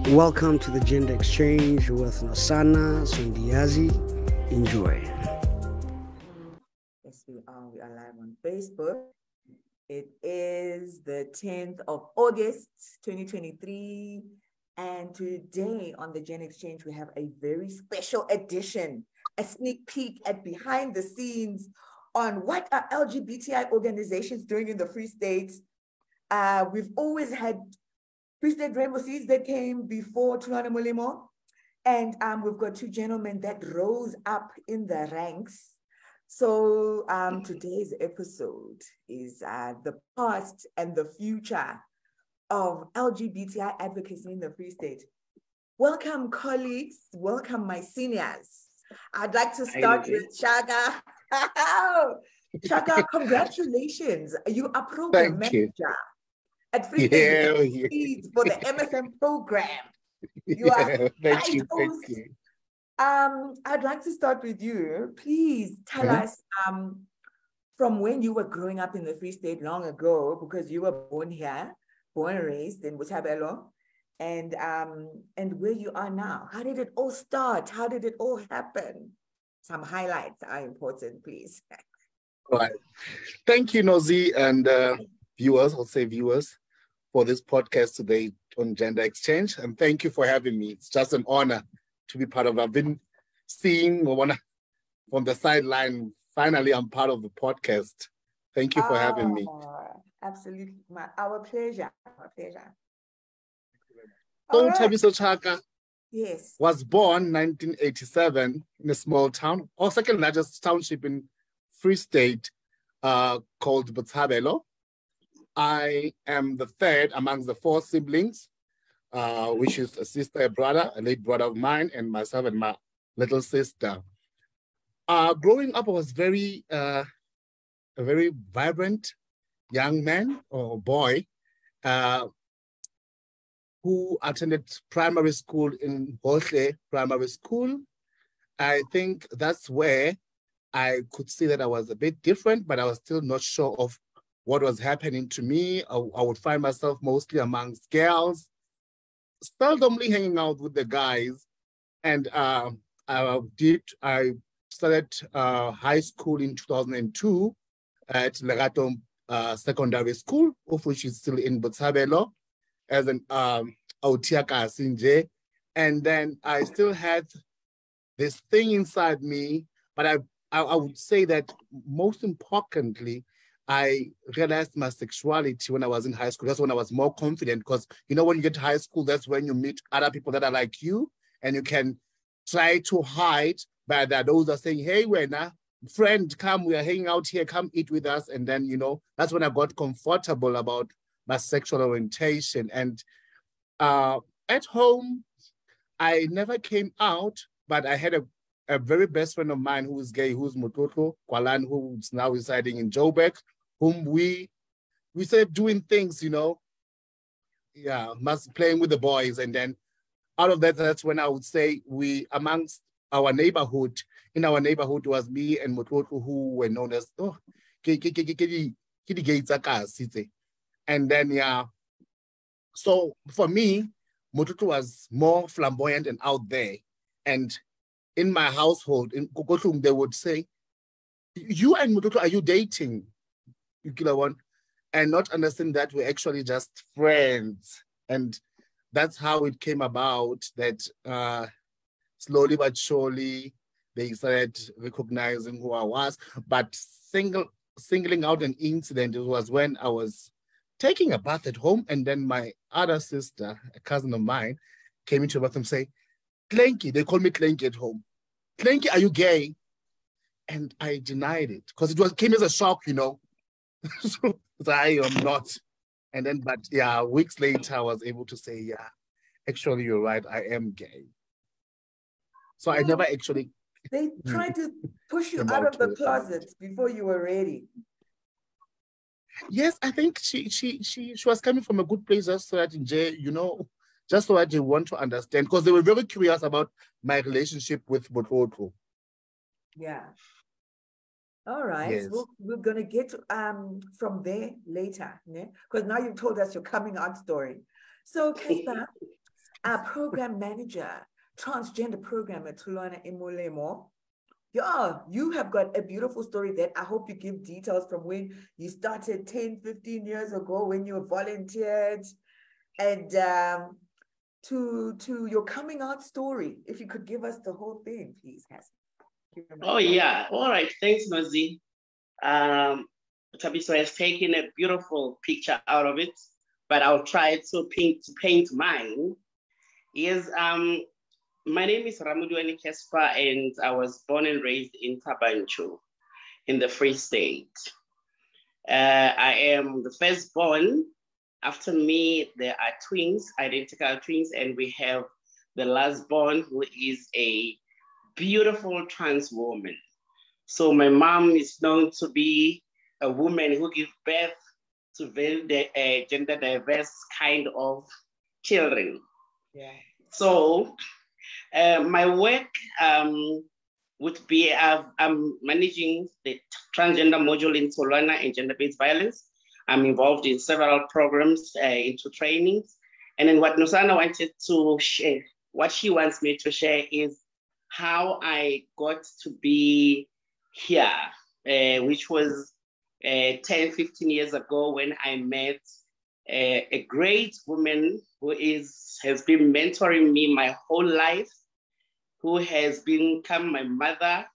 Welcome to the Gender Exchange with Nosana Sundiazi. Enjoy. Yes, we are. We are live on Facebook. It is the 10th of August, 2023. And today on the Gen Exchange, we have a very special edition, a sneak peek at behind the scenes on what are LGBTI organizations doing in the Free State. We've always had Free State Rainbow Seeds that came before Tulane Molemo. And we've got two gentlemen that rose up in the ranks. So today's episode is the past and the future of LGBTI advocacy in the Free State. Welcome, colleagues. Welcome, my seniors. I'd like to start with Shaka. Shaka, congratulations. You are program manager at Free State for the MFM program. You are thank you. I'd like to start with you. Please tell us from when you were growing up in the Free State long ago, because you were born here, born and raised in Botshabelo, and where you are now. How did it all start? How did it all happen? Some highlights are important, please. Right. Thank you, Nozi, and viewers, I'll say viewers, for this podcast today on Gender Exchange. And thank you for having me. It's just an honor to be part of it. I've been seeing from the sideline. Finally, I'm part of the podcast. Thank you for having me. Absolutely. Our pleasure. Our pleasure. Tabiso Chaka yes. was born 1987 in a small town, or second largest township in Free State, called Botshabelo. I am the third amongst the four siblings, which is a sister, a brother, a late brother of mine, and myself and my little sister. Growing up, I was a very vibrant young man or boy who attended primary school in Hohle Primary School. I think that's where I could see that I was a bit different, but I was still not sure of what was happening to me. I would find myself mostly amongst girls, seldomly hanging out with the guys. And I started high school in 2002 at Legato Secondary School, of which is still in Botshabelo, as an Autiaka Sinje. And then I still had this thing inside me, but I would say that most importantly, I realized my sexuality when I was in high school. That's when I was more confident, because, when you get to high school, that's when you meet other people that are like you, and you can try to hide, but those are saying, hey, Wena, friend, come, we are hanging out here, come eat with us. And then, that's when I got comfortable about my sexual orientation. And at home, I never came out, but I had a very best friend of mine who is gay, who's Mototlo Kwalan, who's now residing in Joburg, whom we started doing things, playing with the boys. And then out of that, that's when I would say amongst our neighborhood, in our neighborhood was me and Mototlo, who were known as, and then, so for me, Mototlo was more flamboyant and out there. And in my household, in Kokotlung, they would say, you and Mototlo, are you dating? And not understand that we're actually just friends. And that's how it came about that slowly but surely they started recognizing who I was. But singling out an incident, it was when I was taking a bath at home, and then my other sister, a cousin of mine, came into the bathroom and say, Clanky, they call me Clanky at home. Clanky, are you gay? And I denied it because came as a shock, So I am not. And then, but yeah, weeks later, I was able to say, yeah, actually, you're right, I am gay. So I never actually. They tried to push you out of the closet before you were ready. Yes, I think she was coming from a good place, just so that just so that they want to understand, because they were very curious about my relationship with Bototo. Yeah. All right, Yes. we're going to get from there later, because now you've told us your coming out story. So, Casper, our program manager, transgender program at Tulwana Emolemo. Yeah, you have got a beautiful story that I hope you give details from when you started 10, 15 years ago when you volunteered, and to your coming out story. If you could give us the whole thing, please, Hassan. Oh, yeah. All right. Thanks, Nozi. Tabiso has taken a beautiful picture out of it, but I'll try to paint mine. Yes, my name is Ramuduani Kespa, and I was born and raised in Tabanchu in the Free State. I am the firstborn. After me, there are twins, identical twins, and we have the last born, who is a beautiful trans woman. So my mom is known to be a woman who gives birth to very gender diverse kind of children. Yeah. So my work would be, I'm managing the transgender module in Tulwana and gender-based violence. I'm involved in several programs into trainings. And then what Nosana wanted to share, what she wants me to share is how I got to be here, which was 10, 15 years ago when I met a great woman who has been mentoring me my whole life, who has become my mother.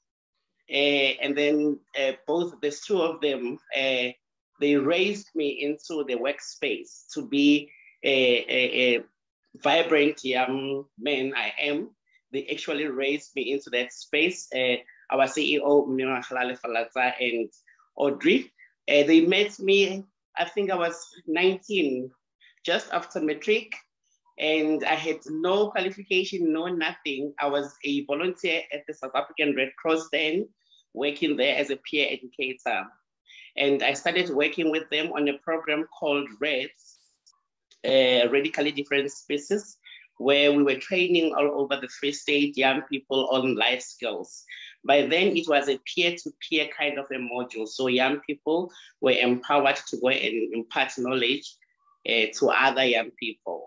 And then both the two of them, they raised me into the workspace to be a vibrant young man I am. They actually raised me into that space. Our CEO, Mira Halale Falata and Audrey, they met me, I think I was 19, just after matric, and I had no qualification, no nothing. I was a volunteer at the South African Red Cross then, working there as a peer educator. And I started working with them on a program called REDS, Radically Different Spaces, where we were training all over the Free State young people on life skills. By then, it was a peer-to-peer kind of a module. So young people were empowered to go and impart knowledge to other young people.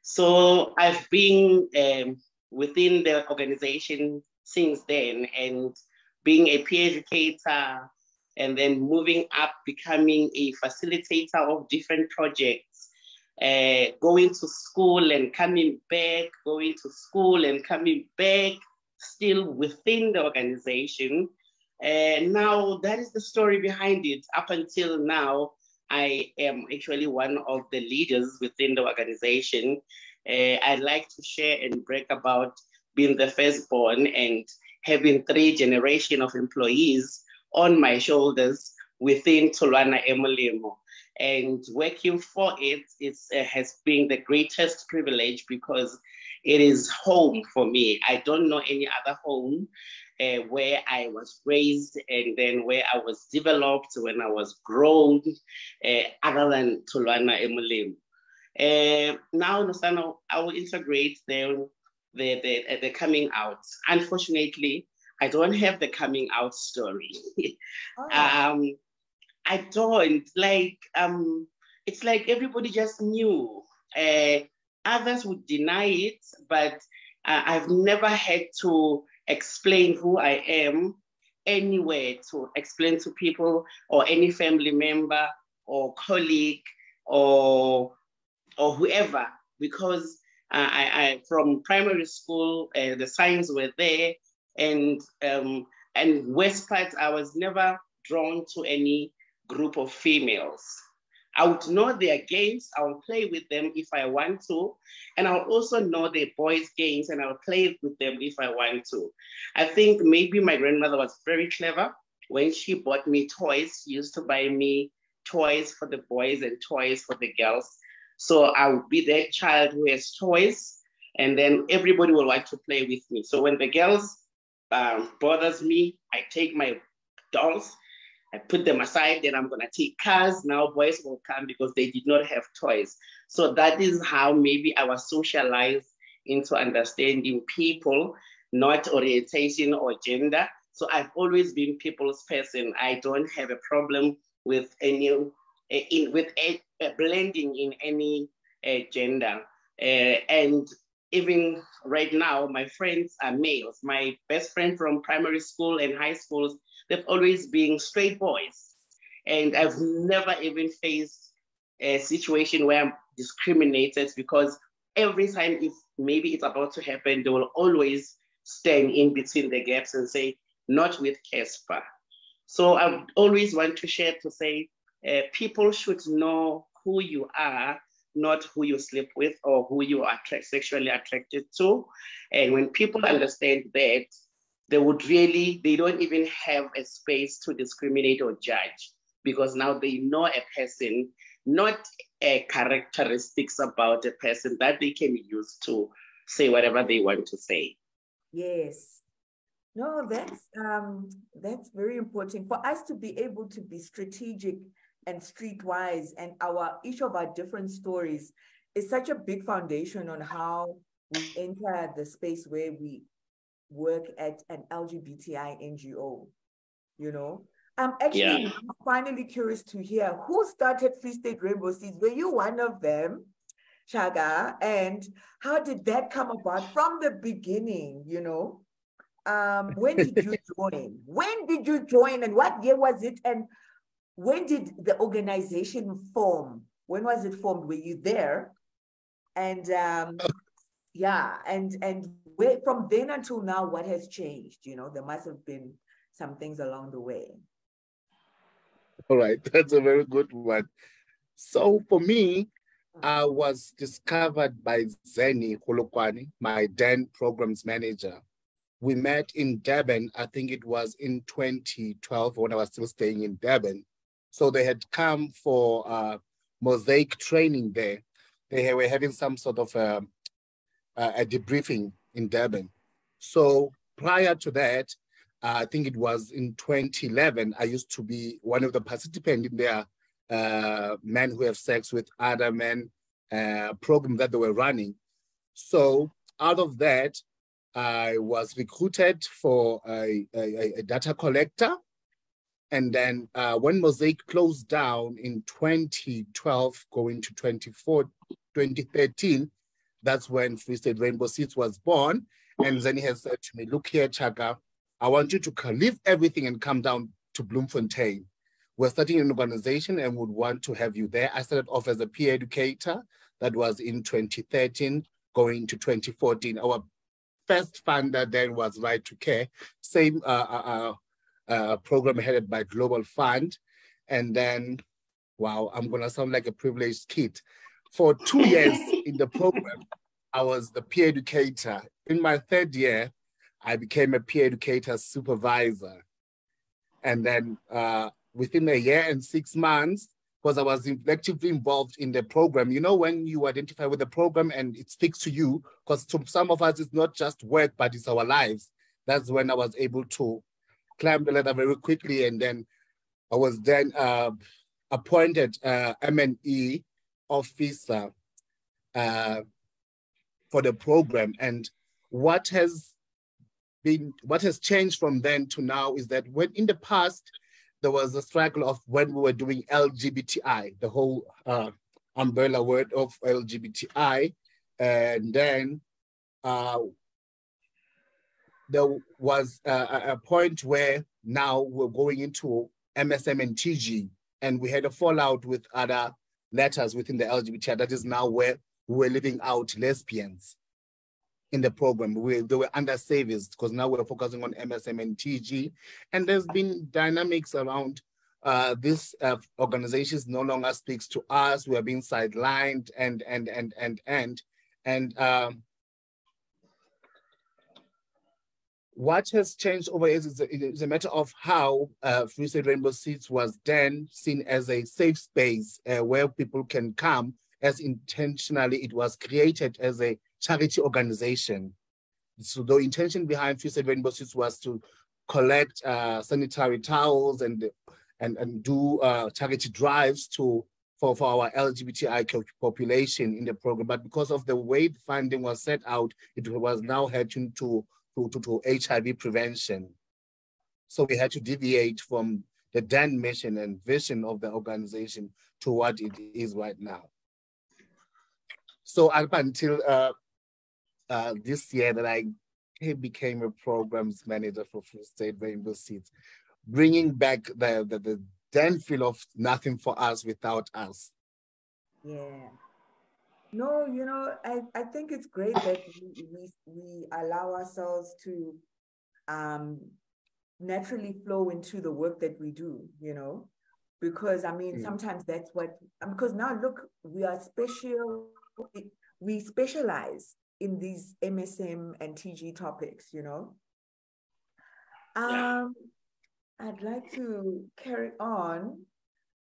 So I've been within the organization since then, and being a peer educator, and then moving up, becoming a facilitator of different projects, going to school and coming back, going to school and coming back, still within the organization. Now that is the story behind it. Up until now, I am actually one of the leaders within the organization. I'd like to share and brag about being the firstborn and having 3 generations of employees on my shoulders within Tulwana Emolemo. And working for it has been the greatest privilege because it is home for me. I don't know any other home where I was raised and then where I was developed when I was grown, other than Tulwana Emolemo. Now, Nosano, I will integrate the coming out. Unfortunately, I don't have the coming out story. Oh. I don't like, it's like everybody just knew. Others would deny it, but I've never had to explain who I am anywhere, to explain to people or any family member or colleague or whoever, because I from primary school, the signs were there, and worst part, I was never drawn to any group of females. I would know their games, I will play with them if I want to, and I'll also know their boys' games and I'll play with them if I want to. I think maybe my grandmother was very clever. When she bought me toys, she used to buy me toys for the boys and toys for the girls. So I would be that child who has toys, and then everybody will want to play with me. So when the girls bothers me, I take my dolls, I put them aside, then I'm gonna take cars. Now boys will come because they did not have toys. So that is how maybe I was socialized into understanding people, not orientation or gender. So I've always been people's person. I don't have a problem with any, blending in any gender. And even right now, my friends are males. My best friend from primary school and high schools, they've always been straight boys. And I've never even faced a situation where I'm discriminated, because every time if maybe it's about to happen, they will always stand in between the gaps and say, not with Casper. So I always want to share to say, people should know who you are, not who you sleep with or who you are sexually attracted to. And when people understand that, they don't even have a space to discriminate or judge, because now they know a person, not characteristics about a person that they can use to say whatever they want to say. Yes. No, that's very important for us to be able to be strategic and streetwise, and each of our different stories is such a big foundation on how we enter the space where we work at an LGBTI NGO, you know. I'm actually finally curious to hear who started Free State Rainbow Seeds. Were you one of them, Shaga? And how did that come about from the beginning, you know? When did you join? When did you join and what year was it? And when did the organization form? When was it formed? Were you there? And yeah, and where, from then until now, what has changed? You know, there must have been some things along the way. All right, that's a very good one. So for me, I was discovered by Zeni Holokwani, my then programs manager. We met in Durban, I think it was in 2012 when I was still staying in Durban. So they had come for mosaic training there. They were having some sort of a debriefing in Durban. So prior to that, I think it was in 2011, I used to be one of the participants in their Men Who Have Sex with Other Men program that they were running. So out of that, I was recruited for a data collector. And then when Mosaic closed down in 2012, going to 2013, that's when Free State Rainbow Seeds was born. And then he has said to me, look here, Chaka, I want you to leave everything and come down to Bloemfontein. We're starting an organization and would want to have you there. I started off as a peer educator. That was in 2013, going to 2014. Our first funder then was Right to Care, same program headed by Global Fund. And then, wow, I'm gonna sound like a privileged kid. For 2 years in the program, I was the peer educator. In my third year, I became a peer educator supervisor. And then within a year and 6 months, because I was actively involved in the program, you know, when you identify with the program and it speaks to you, because to some of us, it's not just work, but it's our lives. That's when I was able to climb the ladder very quickly. And then I was then appointed M&E officer for the program. And what has changed from then to now is that when in the past, there was a struggle of when we were doing LGBTI, the whole umbrella word of LGBTI. And then there was a point where now we're going into MSM and TG, and we had a fallout with other letters within the LGBTI. That is now where we're leaving out lesbians in the program. They were under service because now we're focusing on MSM and TG. And there's been dynamics around this organizations no longer speaks to us. We are being sidelined and what has changed over years is a matter of how Free State Rainbow Seeds was then seen as a safe space where people can come, as intentionally it was created as a charity organization. So the intention behind Free State Rainbow Seeds was to collect sanitary towels and do charity drives for our LGBTI population in the program. But because of the way the funding was set out, it was now heading to HIV prevention. So we had to deviate from the then mission and vision of the organization to what it is right now. So up until this year that I became a programs manager for Free State Rainbow Seeds, bringing back the then feel of nothing for us without us. Yeah. No, I think it's great that we allow ourselves to naturally flow into the work that we do, because I mean, sometimes that's what, because now look, we specialize in these MSM and TG topics, I'd like to carry on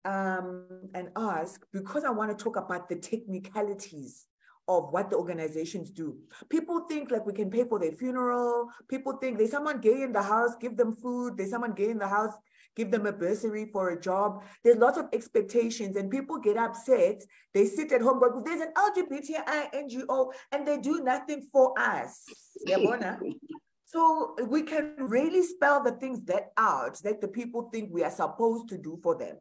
and ask, because I want to talk about the technicalities of what the organizations do. People think like we can pay for their funeral. People think there's someone gay in the house, give them food. There's someone gay in the house, give them a bursary for a job. There's lots of expectations and people get upset. They sit at home, but there's an LGBTQIA NGO and they do nothing for us. So we can really spell the things that out that the people think we are supposed to do for them,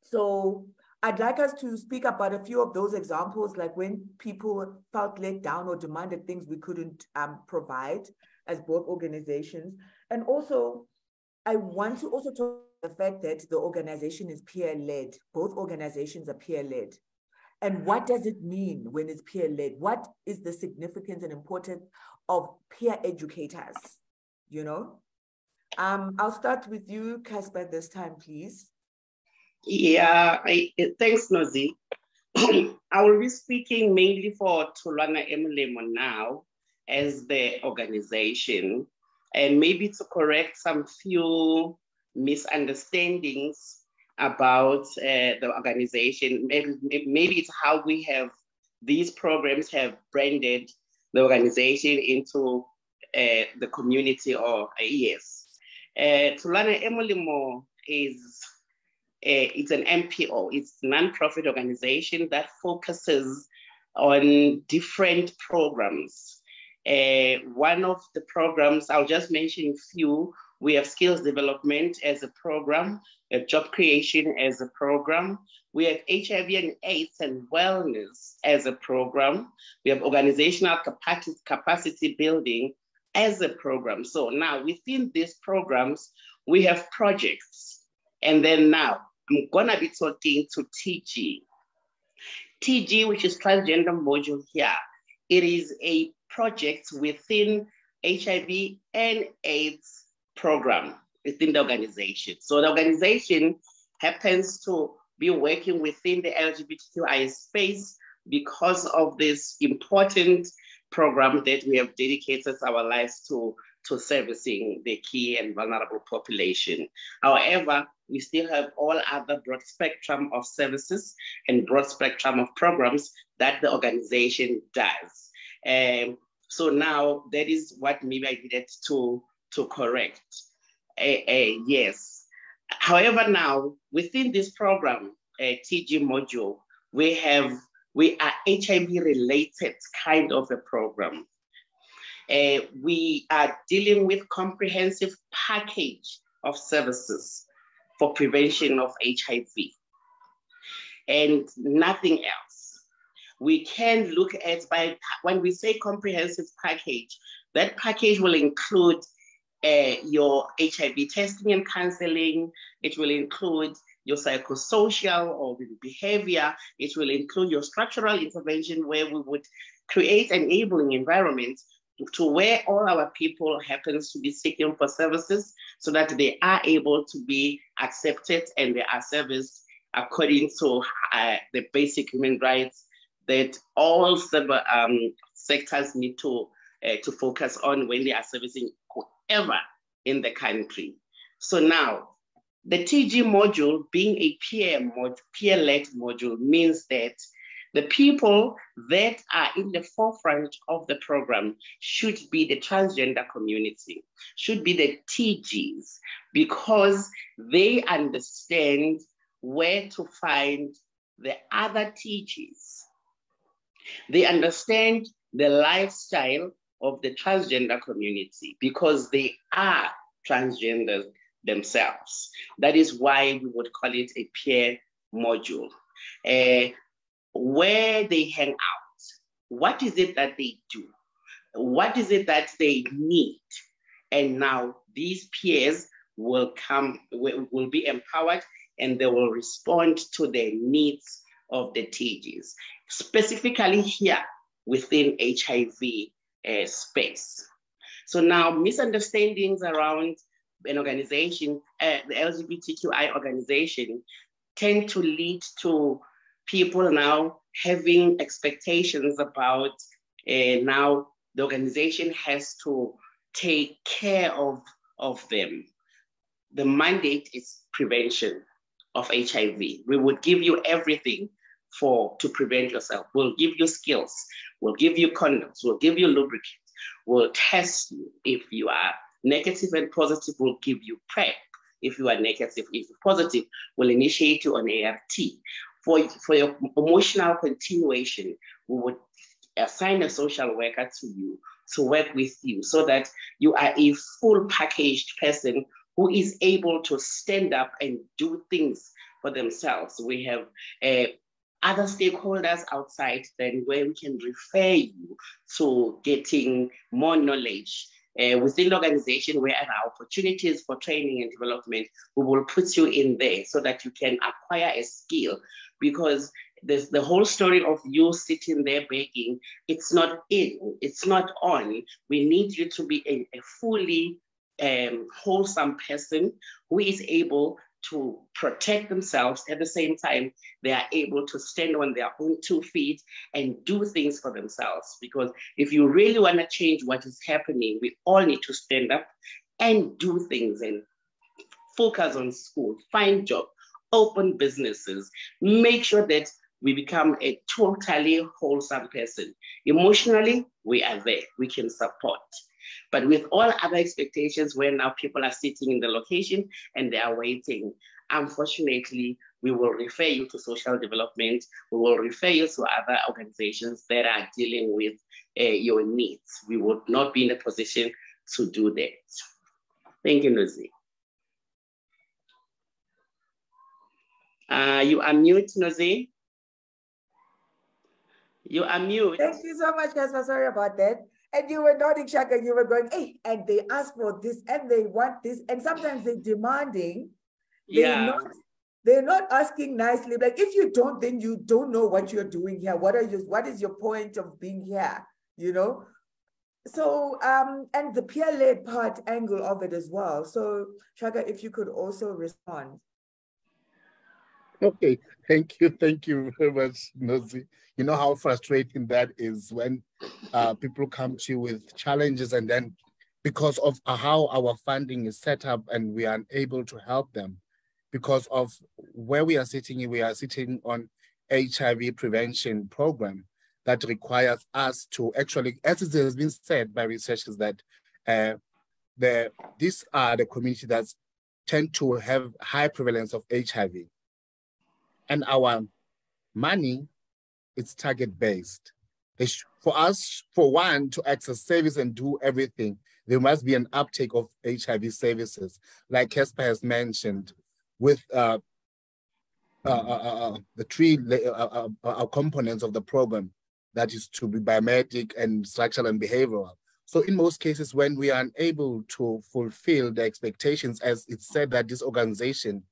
So I'd like us to speak about a few of those examples, like when people felt let down or demanded things we couldn't provide as both organizations. And also, I want to also talk about the fact that the organization is peer-led. Both organizations are peer-led. And what does it mean when it's peer-led? What is the significance and importance of peer educators? I'll start with you, Casper, this time, please. Yeah, thanks, Nozi. I will be speaking mainly for Tholwana Emolemo now as the organization, and maybe to correct some few misunderstandings about the organization. Maybe it's how we have, these programs have branded the organization into the community, or yes. Tholwana Emolemo it's an NPO, it's a non-profit organization that focuses on different programs. One of the programs, I'll just mention a few. We have skills development as a program, job creation as a program. We have HIV and AIDS and wellness as a program. We have organizational capacity building as a program. So now within these programs, we have projects. And then now I'm gonna be talking to TG. TG, which is transgender module here, it is a project within HIV and AIDS program within the organization. So the organization happens to be working within the LGBTQIA space because of this important program that we have dedicated our lives to servicing the key and vulnerable population. However, we still have all other broad spectrum of services and broad spectrum of programs that the organization does. So now that is what maybe I needed to correct. Yes. However, now within this program, TG module, we are HIV related kind of a program. We are dealing with comprehensive package of services for prevention of HIV and nothing else. We can look at, when we say comprehensive package, that package will include your HIV testing and counseling. It will include your psychosocial or behavior. It will include your structural intervention, where we would create an enabling environment to where all our people happens to be seeking for services so that they are able to be accepted and they are serviced according to the basic human rights that all sectors need to focus on when they are servicing whoever in the country. So now, the TG module being a peer-led module means that the people that are in the forefront of the program should be the transgender community, should be the TGs, because they understand where to find the other TGs. They understand the lifestyle of the transgender community because they are transgender themselves. That is why we would call it a peer module. where they hang out, what is it that they do, what is it that they need. And now these peers will be empowered, and they will respond to the needs of the TGs, specifically here within HIV space. So now misunderstandings around an organization, the LGBTQI organization, tend to lead to people now having expectations about now the organization has to take care of them. The mandate is prevention of HIV. We would give you everything to prevent yourself. We'll give you skills. We'll give you condoms. We'll give you lubricants. We'll test you. If you are negative and positive, we'll give you PrEP. If you are negative, if you're positive, we'll initiate you on ART. For your emotional continuation, we would assign a social worker to you to work with you so that you are a full packaged person who is able to stand up and do things for themselves. We have other stakeholders outside then where we can refer you to getting more knowledge. Within the organization, where there are opportunities for training and development, we will put you in there so that you can acquire a skill, because the whole story of you sitting there begging, it's not in, it's not on. We need you to be a fully wholesome person who is able to protect themselves. At the same time, they are able to stand on their own 2 feet and do things for themselves. Because if you really want to change what is happening, we all need to stand up and do things and focus on school, find jobs, open businesses, make sure that we become a totally wholesome person. Emotionally, we are there, we can support. But with all other expectations, where now people are sitting in the location and they are waiting, unfortunately, we will refer you to social development. We will refer you to other organizations that are dealing with your needs. We would not be in a position to do that. Thank you, Nozi. You are mute, Nozi. You are mute. Thank you so much, Casper. Sorry about that. And you were nodding, Shaka, you were going, hey, and they ask for this and they want this. And sometimes they're demanding. They're not asking nicely. Like, if you don't, then you don't know what you're doing here. What is your point of being here? You know? So, and the peer-led part angle of it as well. So, Shaka, if you could also respond. Okay, thank you very much, Nozi. You know how frustrating that is when people come to you with challenges, and then because of how our funding is set up and we are unable to help them because of where we are sitting on HIV prevention program that requires us to actually, as it has been said by researchers, that these are the community that tend to have high prevalence of HIV. And our money is target-based. For us, for one, to access service and do everything, there must be an uptake of HIV services. Like Casper has mentioned, with the 3 components of the program, that is to be biomedic and structural and behavioral. So in most cases, when we are unable to fulfill the expectations, as it's said that this organization,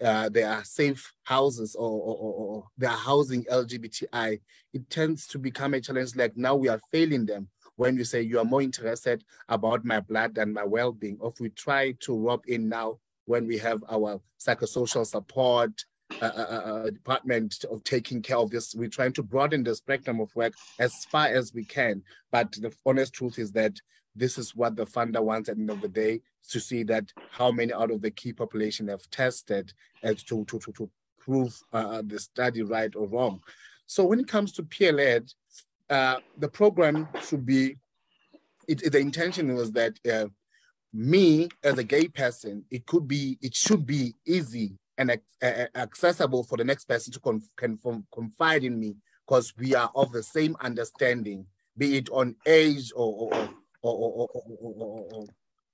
they are safe houses or they are housing LGBTI, it tends to become a challenge. Like now we are failing them when we say you are more interested about my blood and my well-being. If we try to rob in now when we have our psychosocial support department of taking care of this, we're trying to broaden the spectrum of work as far as we can. But the honest truth is that this is what the funder wants at the end of the day, to see that how many out of the key population have tested as to prove the study right or wrong. So when it comes to peer-led, the program should be, the intention was that me as a gay person, it should be easy and accessible for the next person to confide in me, because we are of the same understanding, be it on age or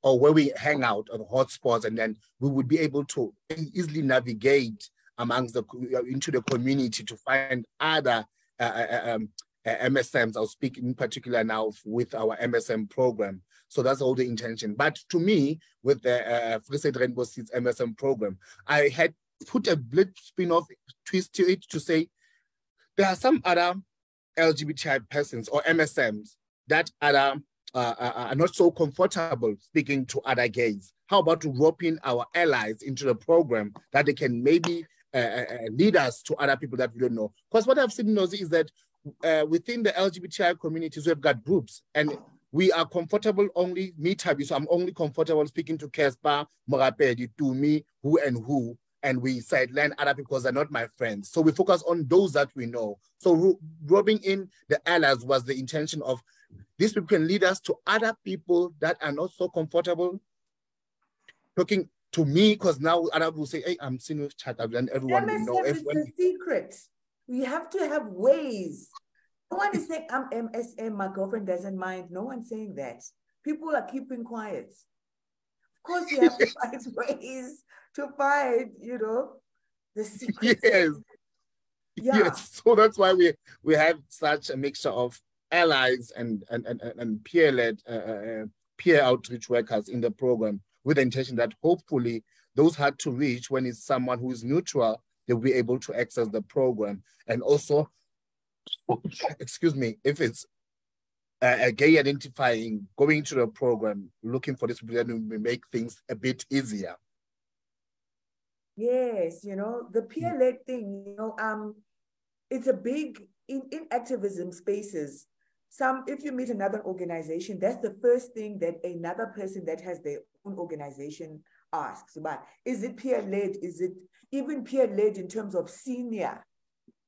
where we hang out, or the hotspots, and then we would be able to easily navigate amongst into the community to find other MSMs. I'll speak in particular now with our MSM program. So that's all the intention. But to me, with the Free State Rainbow Seeds MSM program, I had put a little spin-off twist to it to say there are some other LGBTI persons or MSMs that are not so comfortable speaking to other gays. How about roping our allies into the program that they can maybe lead us to other people that we don't know? Because what I've seen, Nosy, is that within the LGBTI communities, we've got groups, and we are comfortable only, me, Tabi, so I'm only comfortable speaking to Kespa, Morapedi, Tumi, who and who, and we sideline other people because they're not my friends. So we focus on those that we know. So rubbing in the allies was the intention of these people can lead us to other people that are not so comfortable talking to me, because now other people say, hey, I'm seeing with chat, and everyone will know. MSM is the secret. We have to have ways. No one is saying, I'm MSM, my girlfriend doesn't mind. No one's saying that. People are keeping quiet. Of course, you have to find ways to find, you know, the secret. Yes. Yeah. Yes. So that's why we have such a mixture of allies and peer-led, peer outreach workers in the program, with the intention that hopefully those hard to reach, when it's someone who is neutral, they'll be able to access the program. And also, excuse me, if it's a gay identifying, going to the program, looking for this, then we make things a bit easier. Yes, you know, the peer-led thing, you know, it's a big, in activism spaces, if you meet another organization, that's the first thing that another person that has their own organization asks about. Is it peer-led? Is it even peer-led in terms of senior?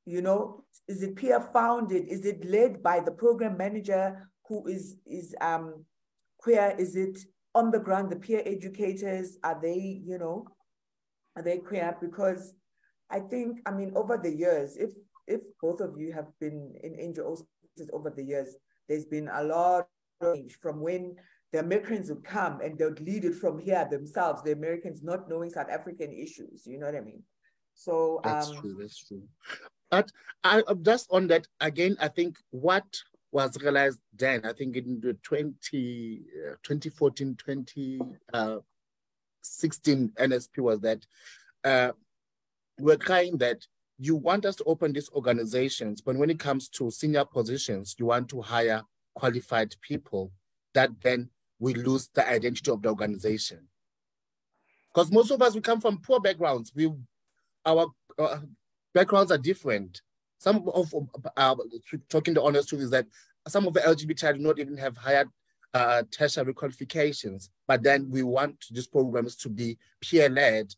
You know, is it peer-founded? Is it led by the program manager who is queer? Is it on the ground, the peer educators? Are they, you know, are they queer? Because I think, I mean, over the years, if both of you have been in NGOs over the years, there's been a lot of change from when the Americans would come and they would lead it from here themselves, the Americans not knowing South African issues, you know what I mean? So that's true. But I just on that again, I think what was realized then, I think in the 2014, 2016 NSP was that we're crying that you want us to open these organizations, but when it comes to senior positions, you want to hire qualified people, that then we lose the identity of the organization. Because most of us, we come from poor backgrounds. Our backgrounds are different. Some of, talking the honest truth, is that some of the LGBT do not even have higher tertiary qualifications, but then we want these programs to be peer-led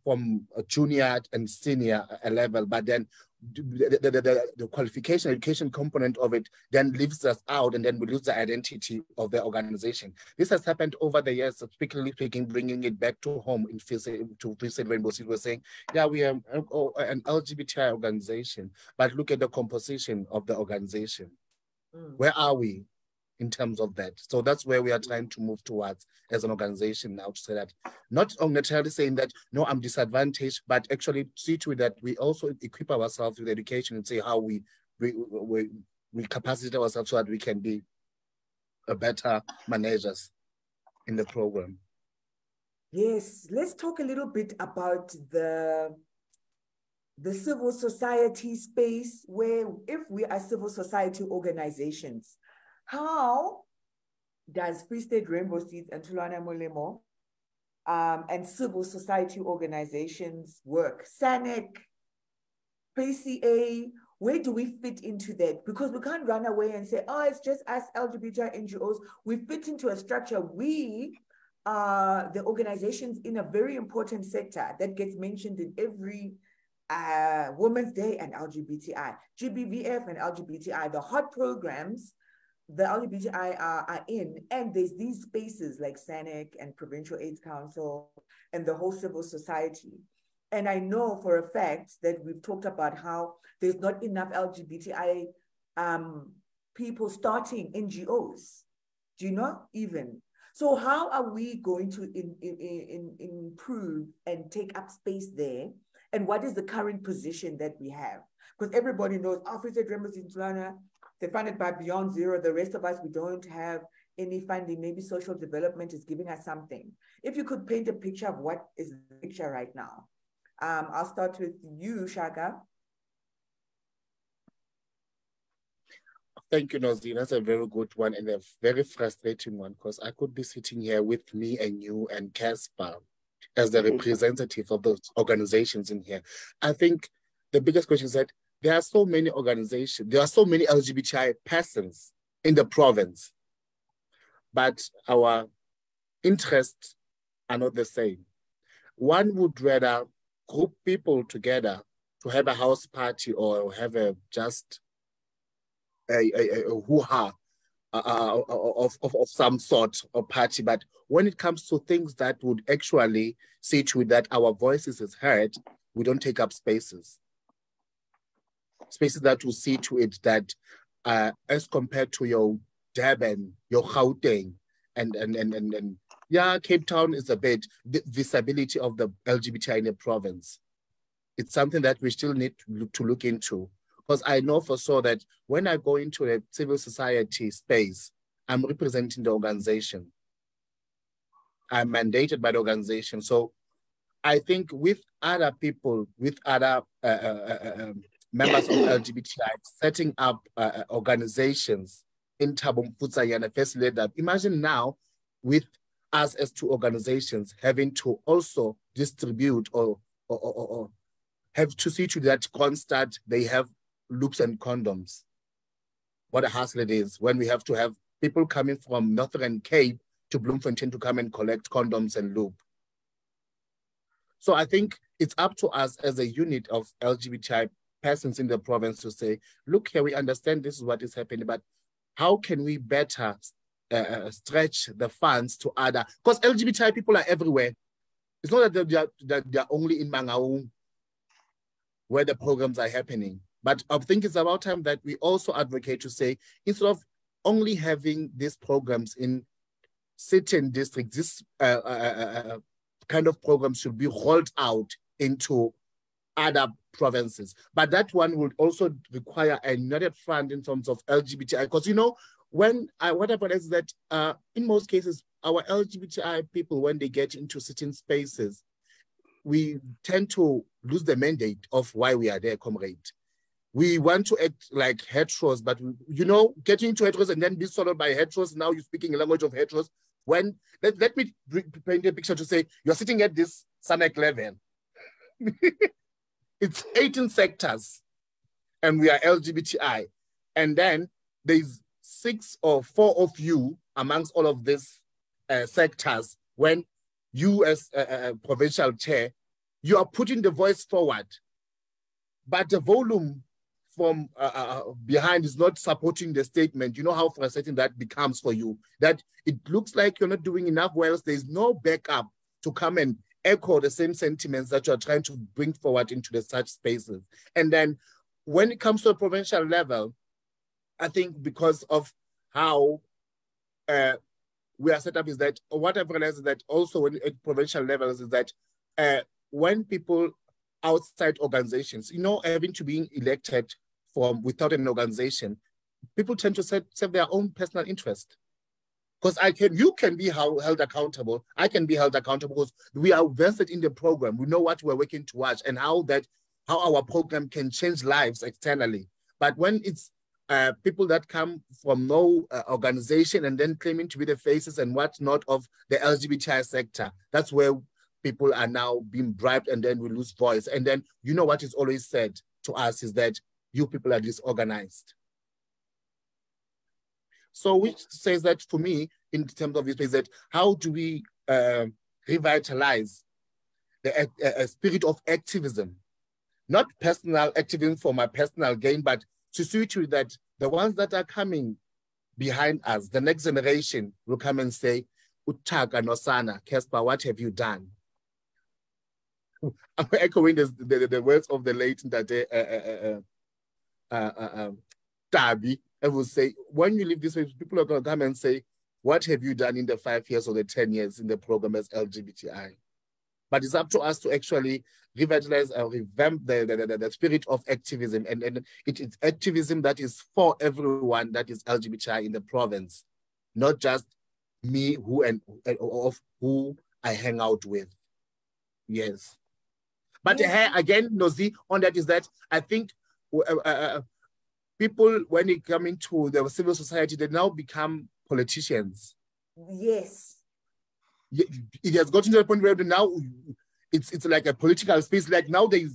from a junior and senior level, but then the qualification, education component of it then leaves us out, and then we lose the identity of the organization. This has happened over the years, speaking, bringing it back to home in Free State Rainbow Seeds. We're saying, yeah, we are an LGBTI organization, but look at the composition of the organization. Where are we in terms of that? So that's where we are trying to move towards as an organization now, to say that, not necessarily saying that, no, I'm disadvantaged, but actually see to it that we also equip ourselves with education and say how we capacitate ourselves so that we can be a better managers in the program. Yes, let's talk a little bit about the civil society space, where if we are civil society organizations, how does Free State Rainbow Seeds and Tulwana Molemo and civil society organizations work? SANEC, PCA, where do we fit into that? Because we can't run away and say, oh, it's just us LGBT NGOs. We fit into a structure. We are the organizations in a very important sector that gets mentioned in every Women's Day and LGBTI, GBVF and LGBTI, the hot programs the LGBTI are in, and there's these spaces like SANEC and Provincial AIDS Council and the whole civil society. And I know for a fact that we've talked about how there's not enough LGBTI people starting NGOs, do you know, even? So how are we going to improve and take up space there? and what is the current position that we have? Because everybody knows Office at Rembers in Tzwana, they fund it by Beyond Zero. The rest of us, we don't have any funding. Maybe social development is giving us something. If you could paint a picture of what is the picture right now. I'll start with you, Shaka. Thank you, Nozi. That's a very good one and a very frustrating one, because I could be sitting here with me and you and Casper as the representative of those organizations in here. I think the biggest question is that there are so many organizations, there are so many LGBTI persons in the province, but our interests are not the same. One would rather group people together to have a house party or have a just a hoo-ha of some sort of party. But when it comes to things that would actually see to it that our voices is heard, we don't take up spaces. Spaces that will see to it that as compared to your Durban, your Gauteng, and yeah, Cape Town is a bit, the visibility of the LGBTI in the province. It's something that we still need to look into. Because I know for sure that when I go into a civil society space, I'm representing the organization. I'm mandated by the organization. So I think with other people, with other members of LGBTI, setting up organizations in Thabo Mfutsanyana first led up. Imagine now with us as two organizations having to also distribute or have to see to that constant they have loops and condoms. What a hassle it is when we have to have people coming from Northern Cape to Bloemfontein to come and collect condoms and loop. So I think it's up to us as a unit of LGBTI persons in the province to say, look here, we understand this is what is happening, but how can we better stretch the funds to other, because LGBTI people are everywhere. It's not that they're only in Mangaung where the programs are happening. But I think it's about time that we also advocate to say, instead of only having these programs in certain districts, this kind of programs should be rolled out into other provinces. But that one would also require a united front in terms of LGBTI, because, you know, when what happens is that in most cases, our LGBTI people, when they get into certain spaces, we tend to lose the mandate of why we are there, comrade. We want to act like heteros, but, you know, getting into heteros and then be swallowed by heteros, now you're speaking a language of heteros. When, let me paint a picture to say, you're sitting at this SANEC level. It's 18 sectors, and we are LGBTI. And then there's 6 or 4 of you amongst all of these sectors, when you as a provincial chair, you are putting the voice forward, but the volume from behind is not supporting the statement. You know how frustrating that becomes for you, that it looks like you're not doing enough, whereas there's no backup to come and echo the same sentiments that you're trying to bring forward into the such spaces. And then when it comes to a provincial level, I think because of how we are set up is that, what I've realized is that also when at provincial levels is that when people outside organizations, you know, having to be elected from without an organization, people tend to serve their own personal interest. Because you can be held accountable, I can be held accountable because we are vested in the program. We know what we're working towards and how our program can change lives externally. But when it's people that come from no organization and then claiming to be the faces and whatnot of the LGBTI sector, that's where people are now being bribed, and then we lose voice. And then, you know, what is always said to us is that you people are disorganized. So which says that for me, in terms of this, is that how do we revitalize the spirit of activism? Not personal activism for my personal gain, but to see to that the ones that are coming behind us, the next generation will come and say, Utaka Nosana, Casper, what have you done? I'm echoing the words of the late Tabi, and will say, when you leave this way, people are going to come and say, what have you done in the 5 years or the 10 years in the program as LGBTI? But it's up to us to actually revitalize or revamp the spirit of activism. And it's activism that is for everyone that is LGBTI in the province, not just me who of who I hang out with. Yes. But again, Nozi, on that is that I think people, when they come into the civil society, they now become politicians. Yes. It has gotten to the point where now it's like a political space. Like now there's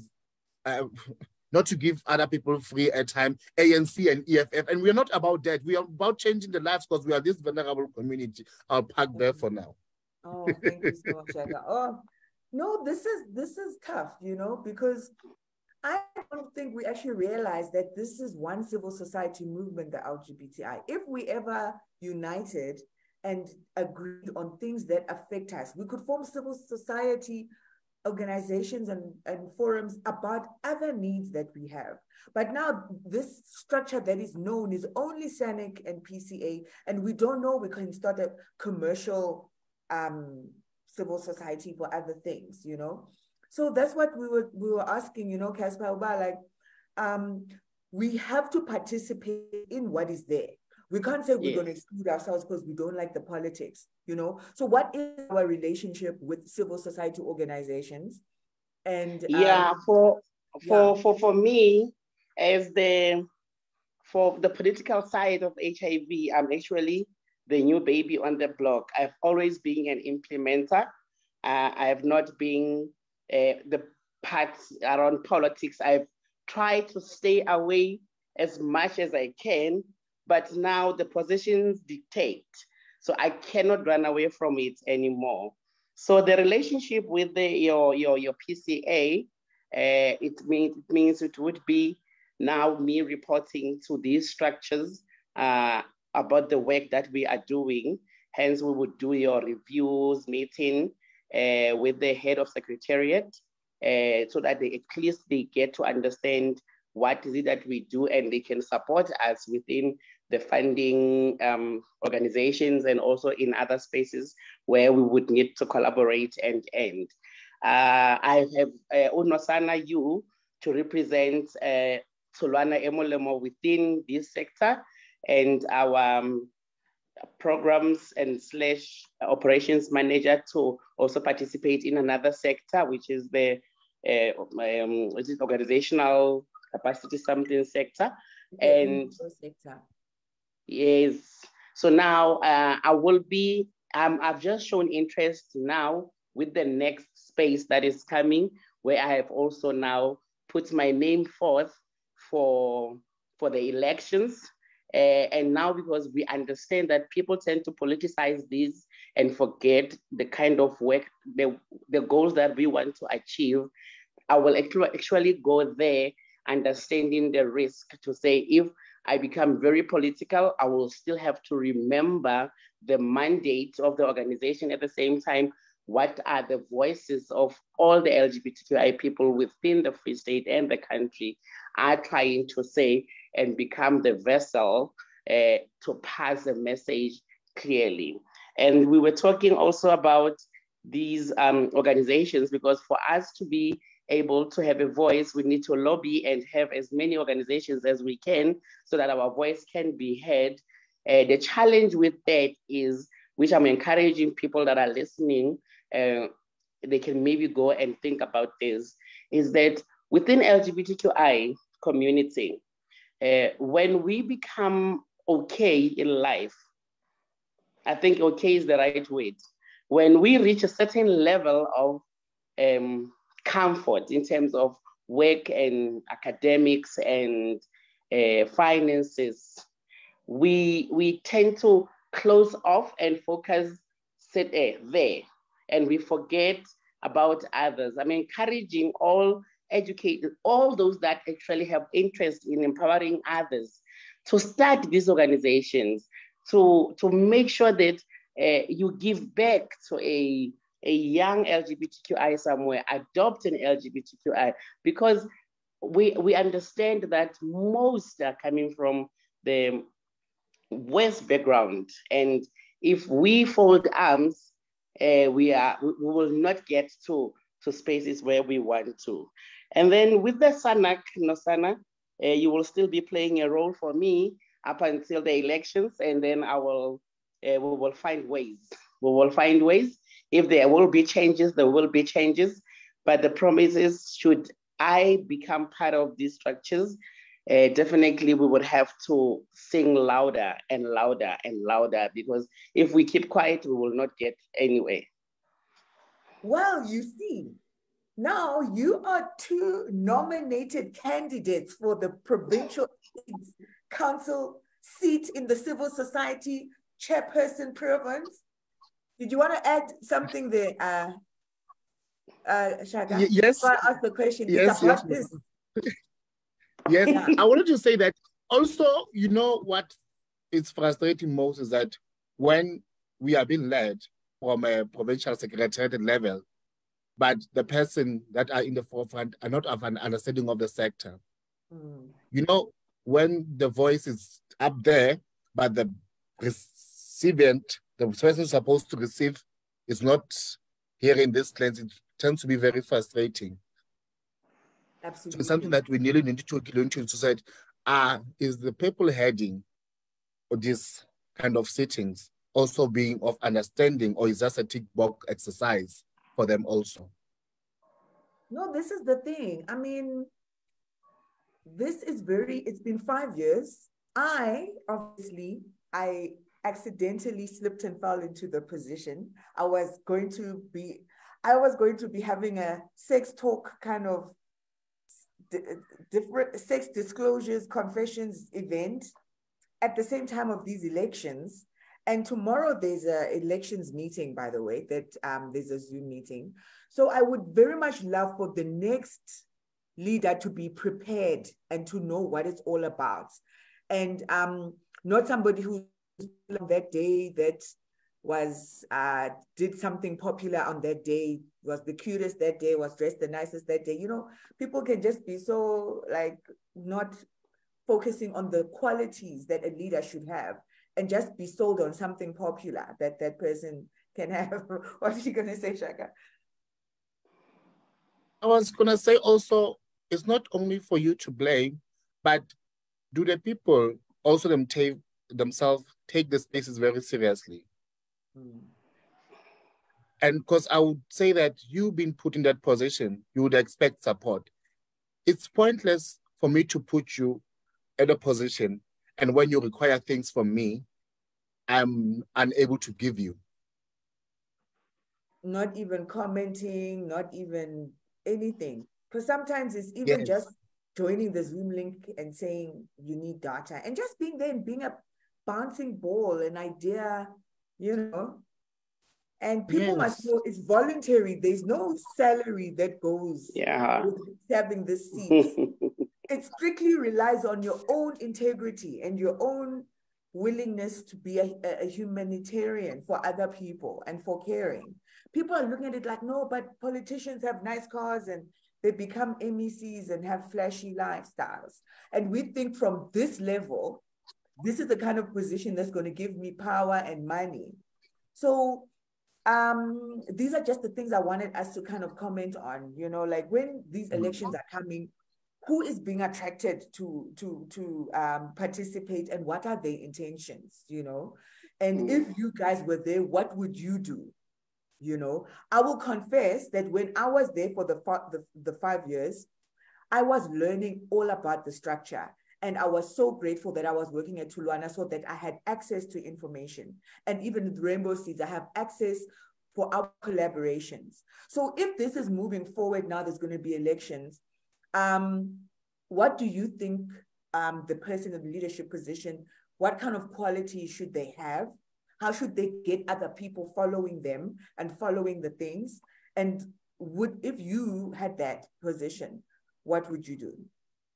not to give other people free airtime, ANC and EFF. And we're not about that. We are about changing the lives because we are this vulnerable community. I'll park there for now. Oh, thank you so much, Shaka. Oh, no, this is tough, you know, because I don't think we actually realize that this is one civil society movement, the LGBTI. If we ever united and agreed on things that affect us, we could form civil society organizations and forums about other needs that we have. But now this structure that is known is only SANIC and PCA, and we don't know we can start a commercial civil society for other things, you know? So that's what we were asking, you know, Casper, like, we have to participate in what is there. We can't say we're going to exclude ourselves because we don't like the politics, you know? So what is our relationship with civil society organizations? And for me, for the political side of HIV, I'm actually the new baby on the block. I've always been an implementer. I have not been the parts around politics. I've tried to stay away as much as I can, but now the positions dictate. So I cannot run away from it anymore. So the relationship with your PCA, it means it would be now me reporting to these structures about the work that we are doing. Hence, we would do your reviews, meeting with the head of secretariat, so that they at least they get to understand what is it that we do, and they can support us within the funding organizations and also in other spaces where we would need to collaborate and end. I have Unosana you to represent Solwana Emolemo within this sector, and our programs and / operations manager to also participate in another sector, which is the organizational capacity something sector. And yes, so now I've just shown interest now with the next space that is coming, where I have also now put my name forth for the elections. And now, because we understand that people tend to politicize this and forget the kind of work, the goals that we want to achieve, I will actually go there understanding the risk to say, if I become very political, I will still have to remember the mandate of the organization. At the same time, what are the voices of all the LGBTQI people within the Free State and the country are trying to say, and become the vessel to pass the message clearly. And we were talking also about these organizations, because for us to be able to have a voice, we need to lobby and have as many organizations as we can so that our voice can be heard. The challenge with that is, which I'm encouraging people that are listening, they can maybe go and think about this, is that within LGBTQI community, when we become okay in life, I think okay is the right word. When we reach a certain level of comfort in terms of work and academics and finances, we tend to close off and focus there, and we forget about others. I'm encouraging all those that actually have interest in empowering others to start these organizations, to make sure that you give back to a young LGBTQI somewhere, adopt an LGBTQI, because we understand that most are coming from the West background, and if we fold arms, we will not get to to spaces where we want to. And then with the SANAC, Nosana, you will still be playing a role for me up until the elections, and then we will find ways. We will find ways. If there will be changes, there will be changes. But the promise is, should I become part of these structures, definitely we would have to sing louder and louder and louder, because if we keep quiet, we will not get anywhere. Well, you see, now you are two nominated candidates for the provincial council seat in the civil society chairperson province. Did you want to add something there, Shaka? Yes. So I asked the question. Yes, it's about this. Yes, Yeah. I wanted to say that also, you know what is frustrating most is that when we are being led from a provincial secretariat level, but the person that are in the forefront are not of an understanding of the sector. You know, when the voice is up there, but the recipient, the person supposed to receive, is not hearing this lens, it tends to be very frustrating. Absolutely. So it's something that we really need to look into society. Is the people heading for this kind of sittings also being of understanding, or is that a tick box exercise for them also? No, this is the thing. I mean, this is it's been 5 years. I accidentally slipped and fell into the position. I was going to be having a sex talk kind of different sex disclosures, confessions event at the same time of these elections. And tomorrow there's a elections meeting, by the way, that there's a Zoom meeting. So I would very much love for the next leader to be prepared and to know what it's all about. And not somebody who on that day that was did something popular on that day, was the cutest that day, was dressed the nicest that day. You know, people can just be so like not focusing on the qualities that a leader should have, and just be sold on something popular that that person can have. What are you going to say, Shaka? I was going to say also, it's not only for you to blame, but do the people also themselves take the spaces very seriously? And because I would say that you being put in that position, you would expect support. It's pointless for me to put you at a position, and when you require things from me, I'm unable to give you. Not even commenting, not even anything. Because sometimes it's even just joining the Zoom link and saying you need data, and just being there and being a bouncing ball, an idea, you know. And people must know it's voluntary. There's no salary that goes with having this seat. It strictly relies on your own integrity and your own willingness to be a humanitarian for other people and for caring. People are looking at it like, no, but politicians have nice cars and they become MECs and have flashy lifestyles. And we think from this level, this is the kind of position that's going to give me power and money. So these are just the things I wanted us to kind of comment on, you know, like when these elections are coming, who is being attracted to participate, and what are their intentions, you know? And if you guys were there, what would you do? You know, I will confess that when I was there for the 5 years, I was learning all about the structure. And I was so grateful that I was working at Tulwana so that I had access to information. And even with Rainbow Seeds, I have access for our collaborations. So if this is moving forward now, there's going to be elections. What do you think the person in the leadership position, what kind of quality should they have? How should they get other people following them and following the things? And if you had that position, what would you do?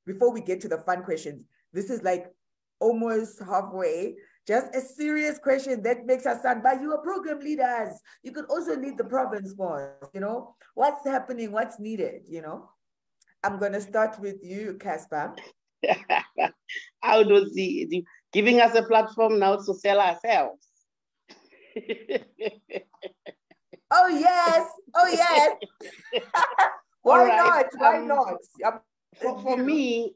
Before we get to the fun questions, this is like almost halfway, just a serious question that makes us sound, but you are program leaders. You could also lead the province for us, you know? What's happening? What's needed, you know? I'm going to start with you, Casper. How does he giving us a platform now to sell ourselves? Oh, yes. Oh, yes. Why not? Why not? For me,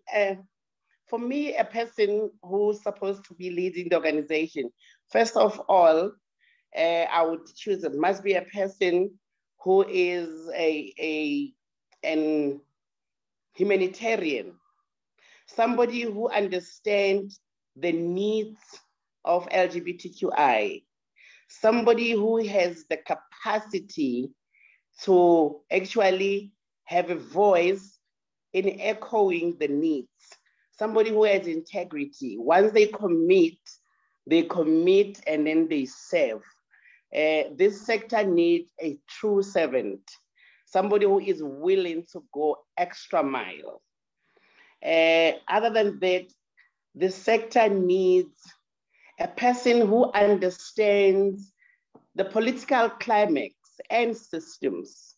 a person who's supposed to be leading the organization, first of all, I would choose it must be a person who is an humanitarian, somebody who understands the needs of LGBTQI, somebody who has the capacity to actually have a voice in echoing the needs, somebody who has integrity. Once they commit and then they serve. This sector needs a true servant, somebody who is willing to go extra mile. Other than that, the sector needs a person who understands the political climax and systems.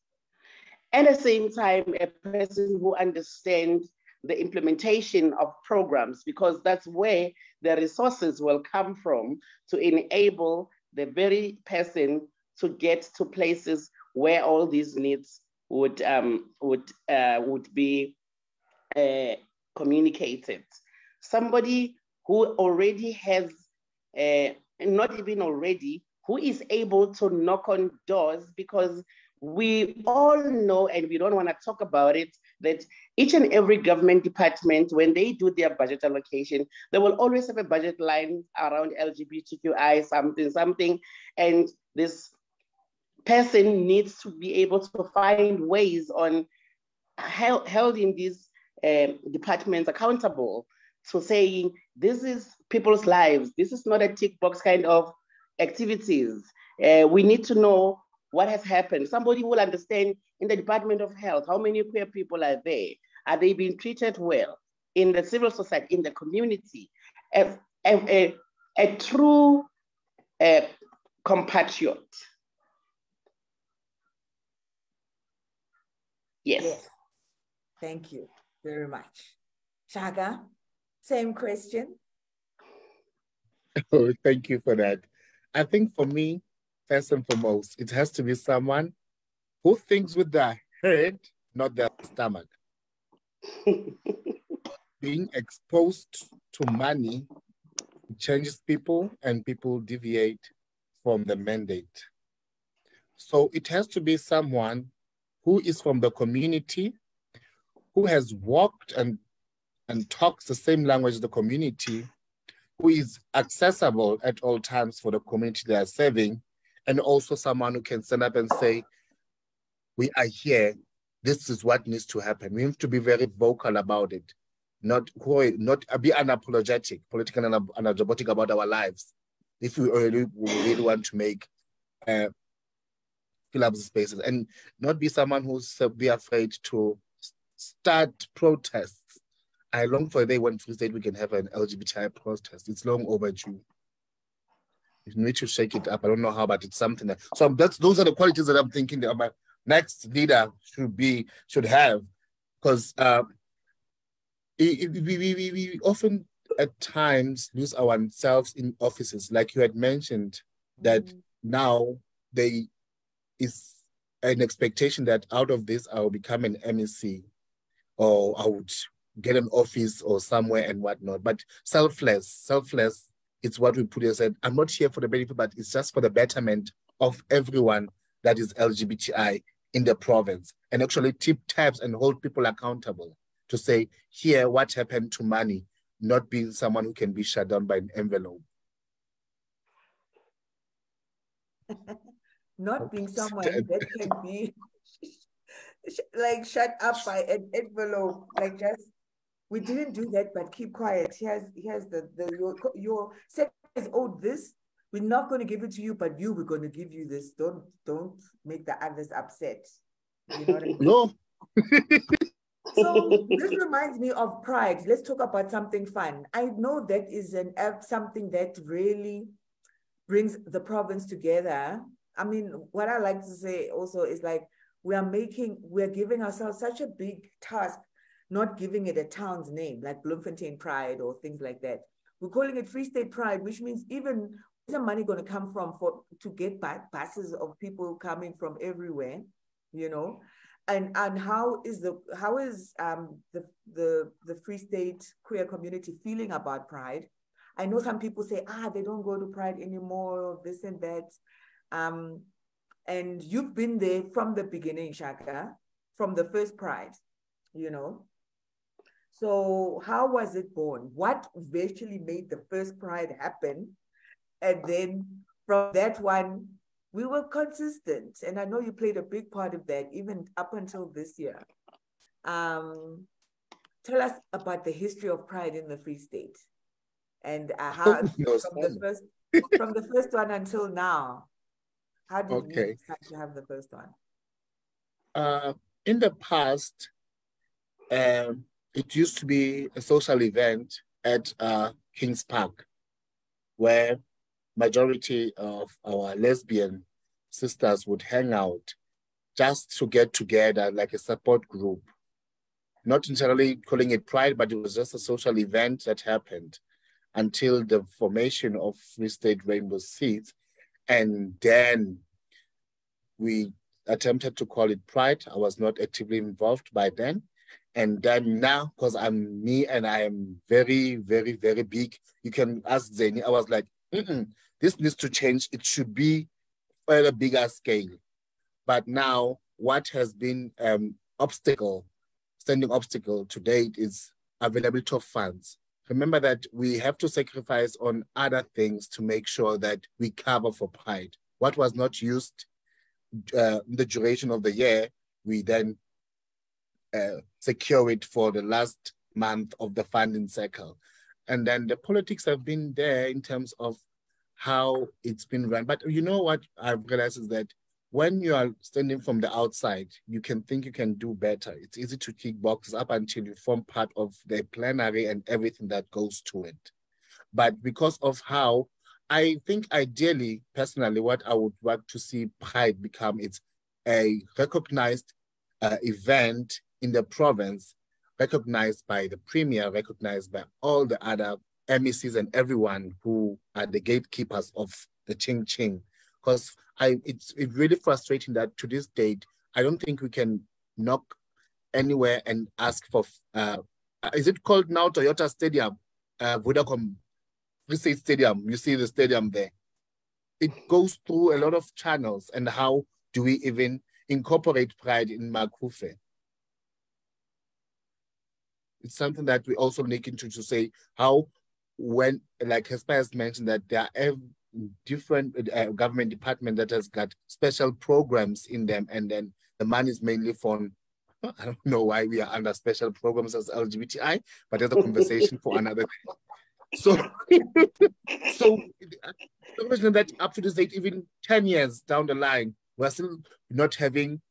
At the same time, a person who understands the implementation of programs, because that's where the resources will come from to enable the very person to get to places where all these needs would be communicated. Somebody who already has, not even already, who is able to knock on doors, because we all know, and we don't want to talk about it, that each and every government department, when they do their budget allocation, they will always have a budget line around LGBTQI something, and this person needs to be able to find ways on holding these departments accountable to saying, this is people's lives. This is not a tick box kind of activities. We need to know what has happened. Somebody will understand in the Department of Health, how many queer people are there? Are they being treated well? In the civil society, in the community? A true compatriot. Yes. Thank you very much. Shaka, same question. Oh, thank you for that. I think for me, first and foremost, it has to be someone who thinks with their head, not their stomach. Being exposed to money changes people, and people deviate from the mandate. So it has to be someone who is from the community, who has walked and talks the same language as the community, who is accessible at all times for the community they are serving, and also someone who can stand up and say, we are here, this is what needs to happen. We have to be very vocal about it, not be unapologetic, politically unapologetic about our lives. If we really want to make fill up the spaces, and not be someone who's be afraid to start protests. I long for a day when Free State we can have an LGBTI protest. It's long overdue. You need to shake it up. I don't know how, but it's something that. So those are the qualities that I'm thinking that my next leader should have, because we often at times lose ourselves in offices, like you had mentioned, that now there is an expectation that out of this I will become an MEC, or I would get an office or somewhere and whatnot. But selfless, it's what we put aside. I'm not here for the benefit, but it's just for the betterment of everyone that is LGBTI in the province, and actually keep tabs and hold people accountable to say, here, what happened to money, not being someone who can be shut down by an envelope. Not being someone that can be like shut up by an envelope, like just, we didn't do that, but keep quiet. Here's your sector is owed this. We're not going to give it to you, but we're going to give you this. Don't make the others upset. You know what I mean? No. So this reminds me of pride. Let's talk about something fun. I know that is something that really brings the province together. I mean, what I like to say also is like, we're giving ourselves such a big task, not giving it a town's name, like Bloemfontein Pride or things like that. We're calling it Free State Pride, which means even the money going to come from to get buses of people coming from everywhere, you know? And how is the Free State queer community feeling about Pride? I know some people say, they don't go to Pride anymore, this and that. And you've been there from the beginning, Shaka, from the first Pride, you know? So how was it born? What eventually made the first Pride happen? And then from that one, we were consistent. And I know you played a big part of that, even up until this year. Tell us about the history of Pride in the Free State. And how from the first one until now, how did we decide to have the first one? In the past, it used to be a social event at Kings Park, where majority of our lesbian sisters would hang out just to get together like a support group. Not entirely calling it Pride, but it was just a social event that happened until the formation of Free State Rainbow Seeds. And then we attempted to call it Pride. I was not actively involved by then. And then now, because I'm me and I am very, very, very big, you can ask Zeni, I was like, this needs to change. It should be at a bigger scale. But now what has been standing obstacle to date is availability of funds. Remember that we have to sacrifice on other things to make sure that we cover for Pride. What was not used the duration of the year, we then secure it for the last month of the funding cycle. And then the politics have been there in terms of how it's been run. But you know what I've realized is that when you are standing from the outside, you can think you can do better. It's easy to tick boxes up until you form part of the plenary and everything that goes to it. But because of how, I think ideally, personally, what I would want to see Pride become, it's a recognized event in the province, recognized by the premier, recognized by all the other MECs and everyone who are the gatekeepers of the Ching Ching. Because it's really frustrating that to this date, I don't think we can knock anywhere and ask for, is it called now Toyota Stadium, Vodacom Free State Stadium? You see the stadium there. It goes through a lot of channels, and how do we even incorporate Pride in Makufe? It's something that we also look into to say how, when, like Hesper has mentioned, that there are different government department that has got special programs in them, and then the money is mainly for, I don't know why we are under special programs as LGBTI, but there's a conversation for another day. So that up to this date, even 10 years down the line, we're still not having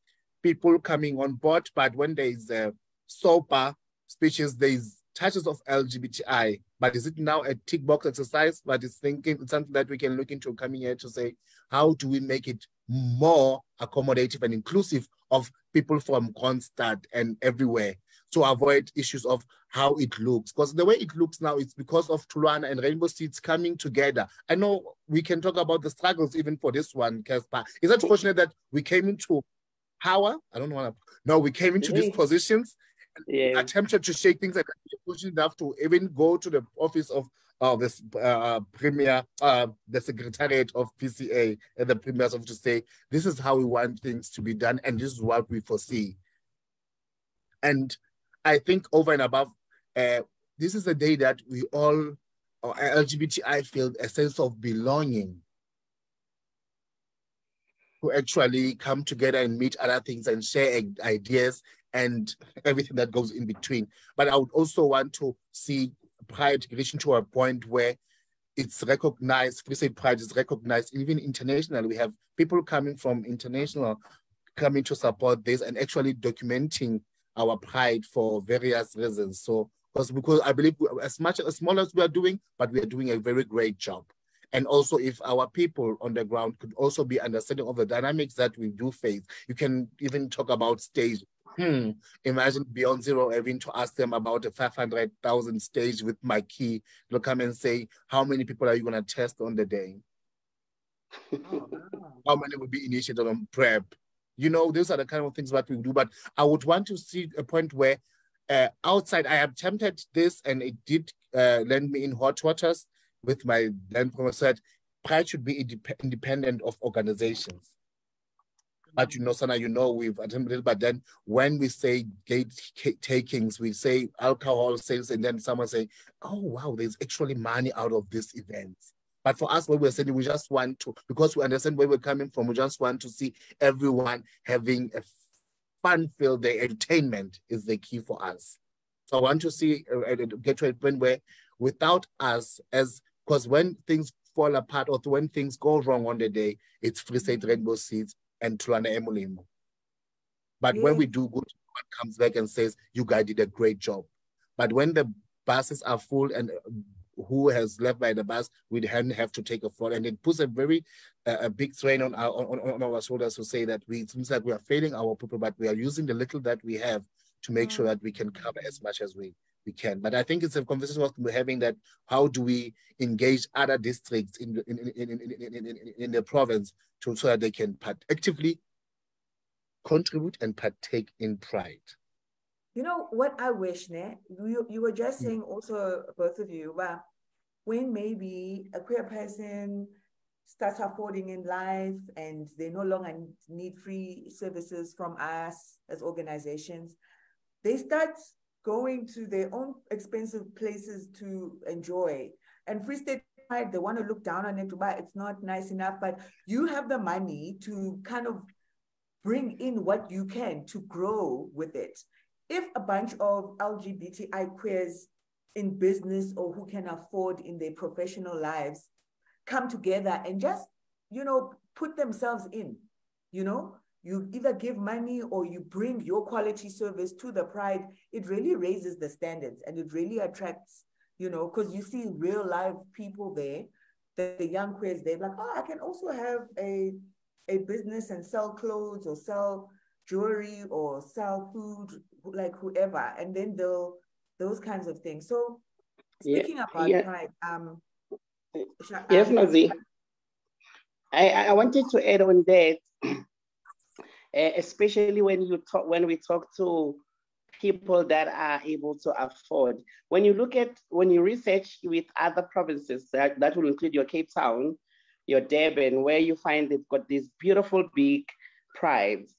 people coming on board. But when there is a sober speeches, there is touches of LGBTI, but is it now a tick box exercise? But it's something that we can look into coming here to say, how do we make it more accommodative and inclusive of people from Kronstadt and everywhere, to avoid issues of how it looks? Because the way it looks now, it's because of Tulwana and Rainbow Seeds coming together. I know we can talk about the struggles even for this one, Casper. It's unfortunate that we came into power. We came into these positions, attempted to shake things, and pushing enough to even go to the office of this premier, the secretariat of PCA and the premier's office to say, this is how we want things to be done, and this is what we foresee. And I think over and above, this is a day that we all, LGBTI, feel a sense of belonging, to actually come together and meet other things and share ideas and everything that goes in between. But I would also want to see Pride reaching to a point where it's recognized, Free State Pride is recognized even internationally. We have people coming from international coming to support this and actually documenting our Pride for various reasons. So, because I believe as small as we are doing, but we are doing a very great job. And also, if our people on the ground could also be understanding of the dynamics that we do face, you can even talk about stage. Imagine Beyond Zero having to ask them about a 500,000 stage with my key. They'll come and say, how many people are you going to test on the day? Oh, wow. How many will be initiated on PrEP? You know, those are the kind of things that we do. But I would want to see a point where outside, I attempted this and it did land me in hot waters with my then professor. Pride should be independent of organizations. But you know, Sana, you know, we've attempted, but then when we say gate takings, we say alcohol sales, and then someone say, oh, wow, there's actually money out of this event. But for us, what we're saying, we just want to, because we understand where we're coming from, we just want to see everyone having a fun-filled day. Entertainment is the key for us. So I want to see, get to a point where without us, because when things fall apart or when things go wrong on the day, it's Free State Rainbow Seeds and Tulana Emulimo. But when we do good, one comes back and says, you guys did a great job. But when the buses are full and who has left by the bus, we then have to take a fall. And it puts a very a big strain on our shoulders to say that it seems like we are failing our people, but we are using the little that we have to make sure that we can cover as much as we can. But I think it's a conversation we're having, that how do we engage other districts in the province so that they can actively contribute and partake in pride. You know what I wish, Ne? You were just saying also, both of you, well, when maybe a queer person starts affording in life and they no longer need free services from us as organizations, they start going to their own expensive places to enjoy. And Free State Pride, they want to look down on it, but it's not nice enough. But you have the money to kind of bring in what you can to grow with it. If a bunch of LGBTI queers in business or who can afford in their professional lives come together and just, you know, put themselves in, you know, you either give money or you bring your quality service to the Pride, it really raises the standards and it really attracts, you know, because you see real live people there, the young queers, they're like, oh, I can also have a business and sell clothes or sell jewelry or sell food, like whoever, and then those kinds of things. So speaking about pride, yes, Nazi. I wanted to add on that, especially when we talk to people that are able to afford. When you research with other provinces, that will include your Cape Town, your Durban, where you find they've got these beautiful big prides.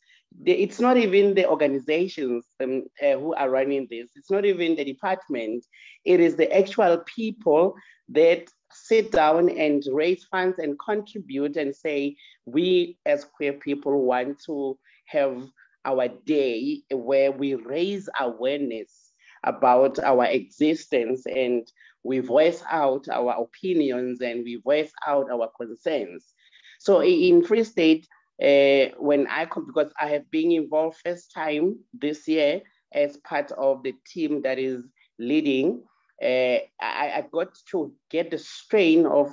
It's not even the organizations who are running this. It's not even the department. It is the actual people that sit down and raise funds and contribute and say, we as queer people want to have our day where we raise awareness about our existence and we voice out our opinions and we voice out our concerns. So in Free State, because I have been involved first time this year as part of the team that is leading, I got to get the strain of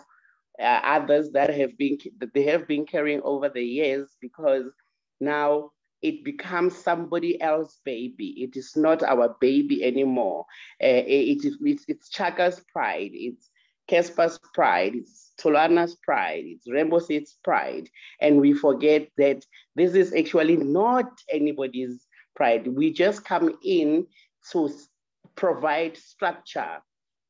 others that they have been carrying over the years, because now it becomes somebody else's baby. It is not our baby anymore. It's Chaka's pride. It's Casper's pride. It's Tolana's pride. It's Rainbow Seed's pride. And we forget that this is actually not anybody's pride. We just come in to provide structure,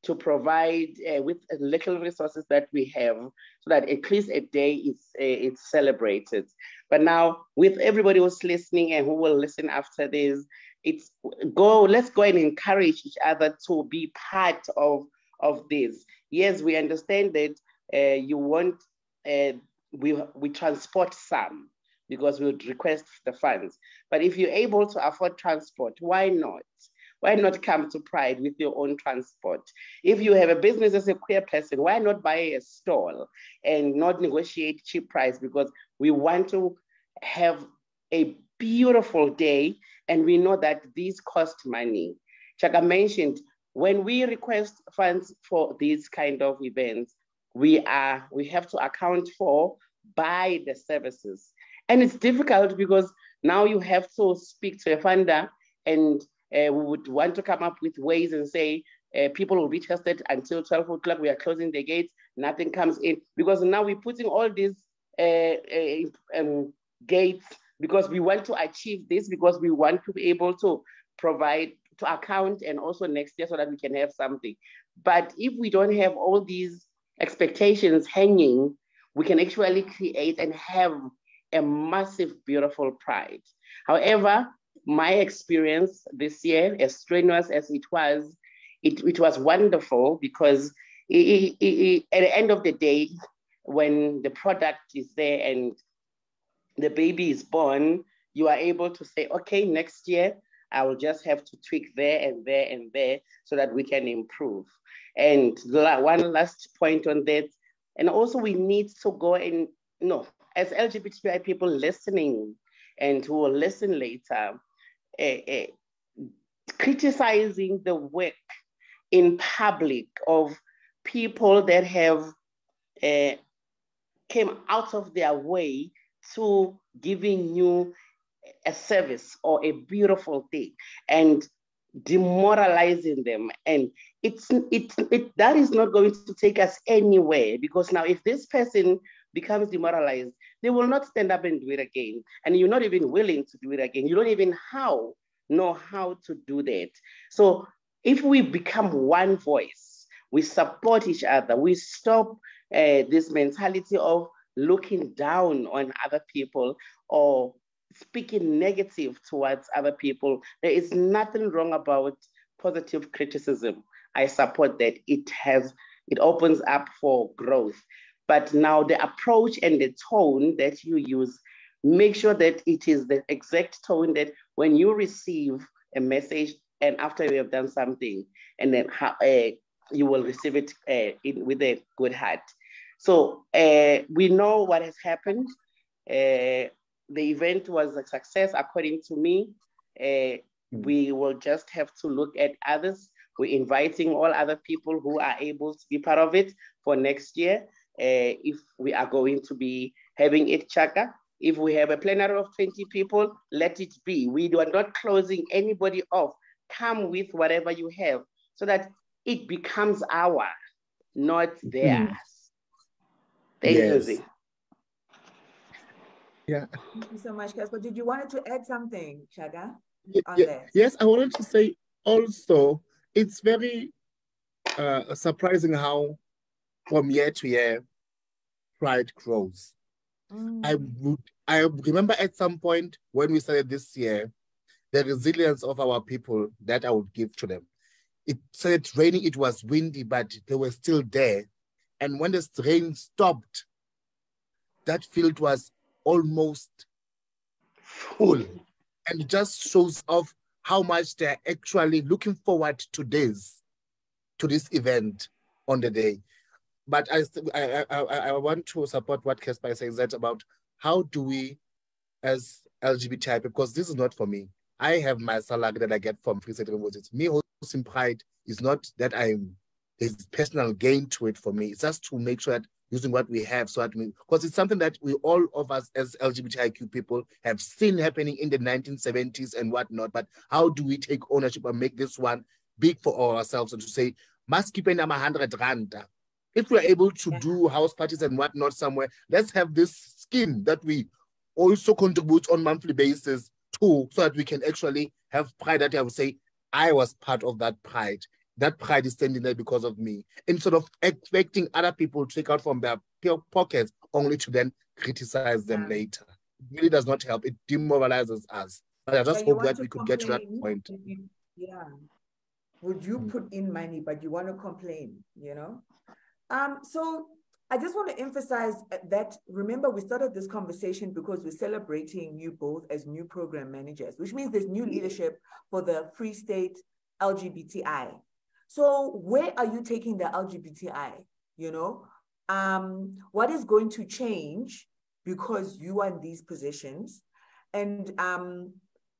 to provide with little resources that we have, so that at least a day it's celebrated. But now, with everybody who's listening and who will listen after this, let's go and encourage each other to be part of this. Yes, we understand that you want, we transport some because we would request the funds. But if you're able to afford transport, why not? Why not come to Pride with your own transport? If you have a business as a queer person, why not buy a stall and not negotiate cheap price? Because we want to have a beautiful day, and we know that these cost money. Chaka mentioned, when we request funds for these kind of events, we have to account for buy the services. And it's difficult because now you have to speak to a funder, and we would want to come up with ways and say, people will be tested until 12 o'clock, we are closing the gates, nothing comes in. Because now we're putting all these gates, because we want to achieve this, because we want to be able to provide, to account, and also next year so that we can have something. But if we don't have all these expectations hanging, we can actually create and have a massive, beautiful pride. However, my experience this year, as strenuous as it was wonderful, because at the end of the day, when the product is there and the baby is born, you are able to say, okay, next year, I will just have to tweak there and there and there so that we can improve. And one last point on that, and also we need to go and, as LGBTQI people listening and who will listen later, criticizing the work in public of people that have came out of their way to giving you a service or a beautiful thing and demoralizing them. And that is not going to take us anywhere, because now if this person becomes demoralized, they will not stand up and do it again. And you're not even willing to do it again. You don't even know how to do that. So if we become one voice, we support each other, we stop this mentality of looking down on other people or speaking negative towards other people. There is nothing wrong about positive criticism. I support that. It opens up for growth. But now the approach and the tone that you use, make sure that it is the exact tone that when you receive a message and after you have done something, and then you will receive it with a good heart. So we know what has happened. The event was a success, according to me. We will just have to look at others. We're inviting all other people who are able to be part of it for next year. If we are going to be having it, Chaka, if we have a plenary of 20 people, let it be. We are not closing anybody off. Come with whatever you have so that it becomes our, not theirs. Thank you, Zee. Yeah. Thank you so much, Casper. Did you want to add something, Shaga? Yes, I wanted to say also, it's very surprising from year to year, pride grows. I remember at some point when we started this year, the resilience of our people that I would give to them. It started raining, it was windy, but they were still there. And when the rain stopped, that field was almost full. And it just shows off how much they're actually looking forward to this event on the day. But I want to support what Casper says, that about how do we, as LGBTI, because this is not for me. I have my salary that I get from Free State University. Me hosting Pride is not that there's personal gain to it for me. It's just to make sure that using what we have, so that because it's something that we all of us as LGBTIQ people have seen happening in the 1970s and whatnot. But how do we take ownership and make this one big for ourselves, and to say, must keep in 100 rand. If we're able to do house parties and whatnot somewhere, let's have this scheme that we also contribute on monthly basis to, so that we can actually have pride, that I would say, I was part of that pride. That pride is standing there because of me, instead of expecting other people to take out from their pockets only to then criticize them later. It really does not help. It demoralizes us. But I just hope that we could get to that point. Would you put in money, but you want to complain, So I just want to emphasize that, remember, we started this conversation because we're celebrating you both as new program managers, which means there's new leadership for the Free State LGBTI. So where are you taking the LGBTI? What is going to change because you are in these positions? And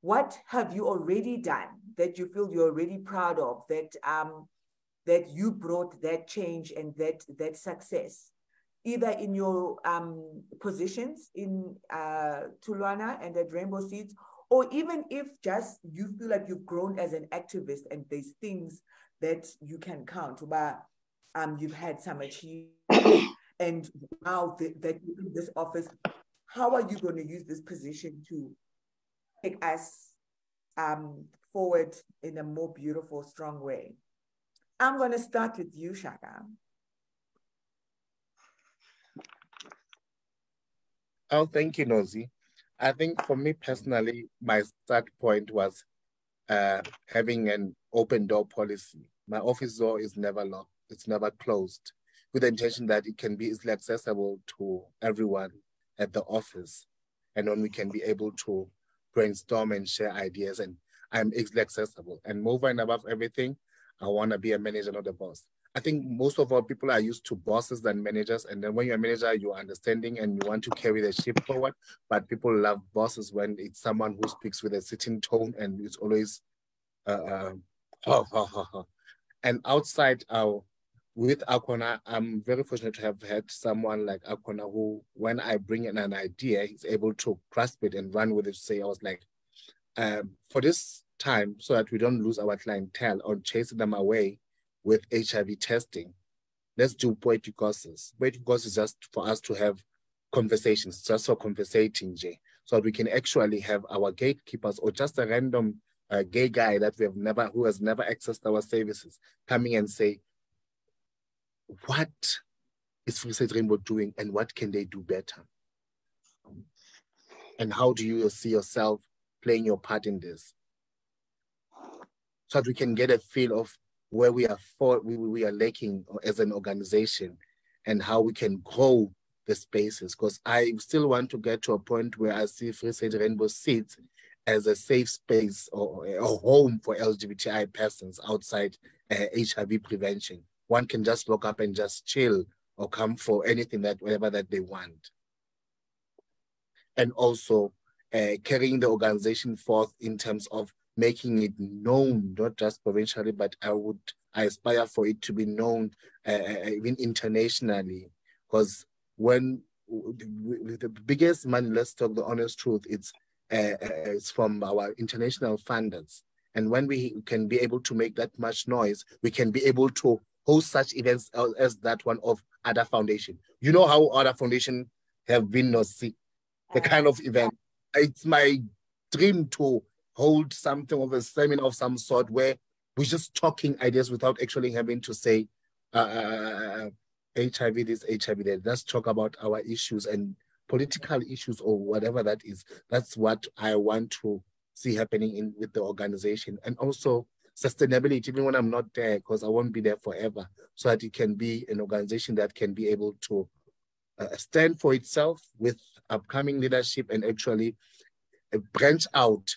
what have you already done that you feel you're already proud of, that you brought that change and that success, either in your positions in Tulwana and at Rainbow Seeds, or even if just you feel like you've grown as an activist and there's things that you can count, but you've had some achievements. And now that you're in this office, how are you going to use this position to take us forward in a more beautiful, strong way? I'm going to start with you, Shaka. Oh, thank you, Nozi. I think for me personally, my start point was having an open door policy. My office door is never locked. It's never closed, with the intention that it can be easily accessible to everyone at the office. And when we can be able to brainstorm and share ideas, and I'm easily accessible. And moreover and above everything, I want to be a manager, not a boss. I think most of our people are used to bosses than managers. And then when you're a manager, you're understanding and you want to carry the ship forward. But people love bosses when it's someone who speaks with a certain tone and it's always and outside with Akona, I'm very fortunate to have had someone like Akona who, when I bring in an idea, he's able to grasp it and run with it. Say, I was like, for this time, so that we don't lose our clientele or chase them away with HIV testing, let's do poetic courses. Poetic courses is just for us to have conversations, just for conversating, Jay, so that we can actually have our gatekeepers or just a random gay guy that who has never accessed our services coming and say, what is Free State Rainbow doing and what can they do better? And how do you see yourself playing your part in this? So that we can get a feel of where we are lacking as an organization and how we can grow the spaces. Because I still want to get to a point where I see Free State Rainbow sits as a safe space or a home for LGBTI persons outside HIV prevention. One can just look up and just chill or come for anything whatever that they want. And also carrying the organization forth in terms of making it known, not just provincially, but I aspire for it to be known even internationally. Because when the biggest money, let's talk the honest truth, it's from our international funders. And when we can be able to make that much noise, we can be able to host such events as that one of other foundation. You know how other foundation have been the kind of event. It's my dream to hold something of a seminar of some sort where we're just talking ideas without actually having to say HIV this, HIV that. Let's talk about our issues and political issues or whatever that is. That's what I want to see happening with the organization. And also sustainability, even when I'm not there, because I won't be there forever, so that it can be an organization that can be able to stand for itself with upcoming leadership and actually branch out,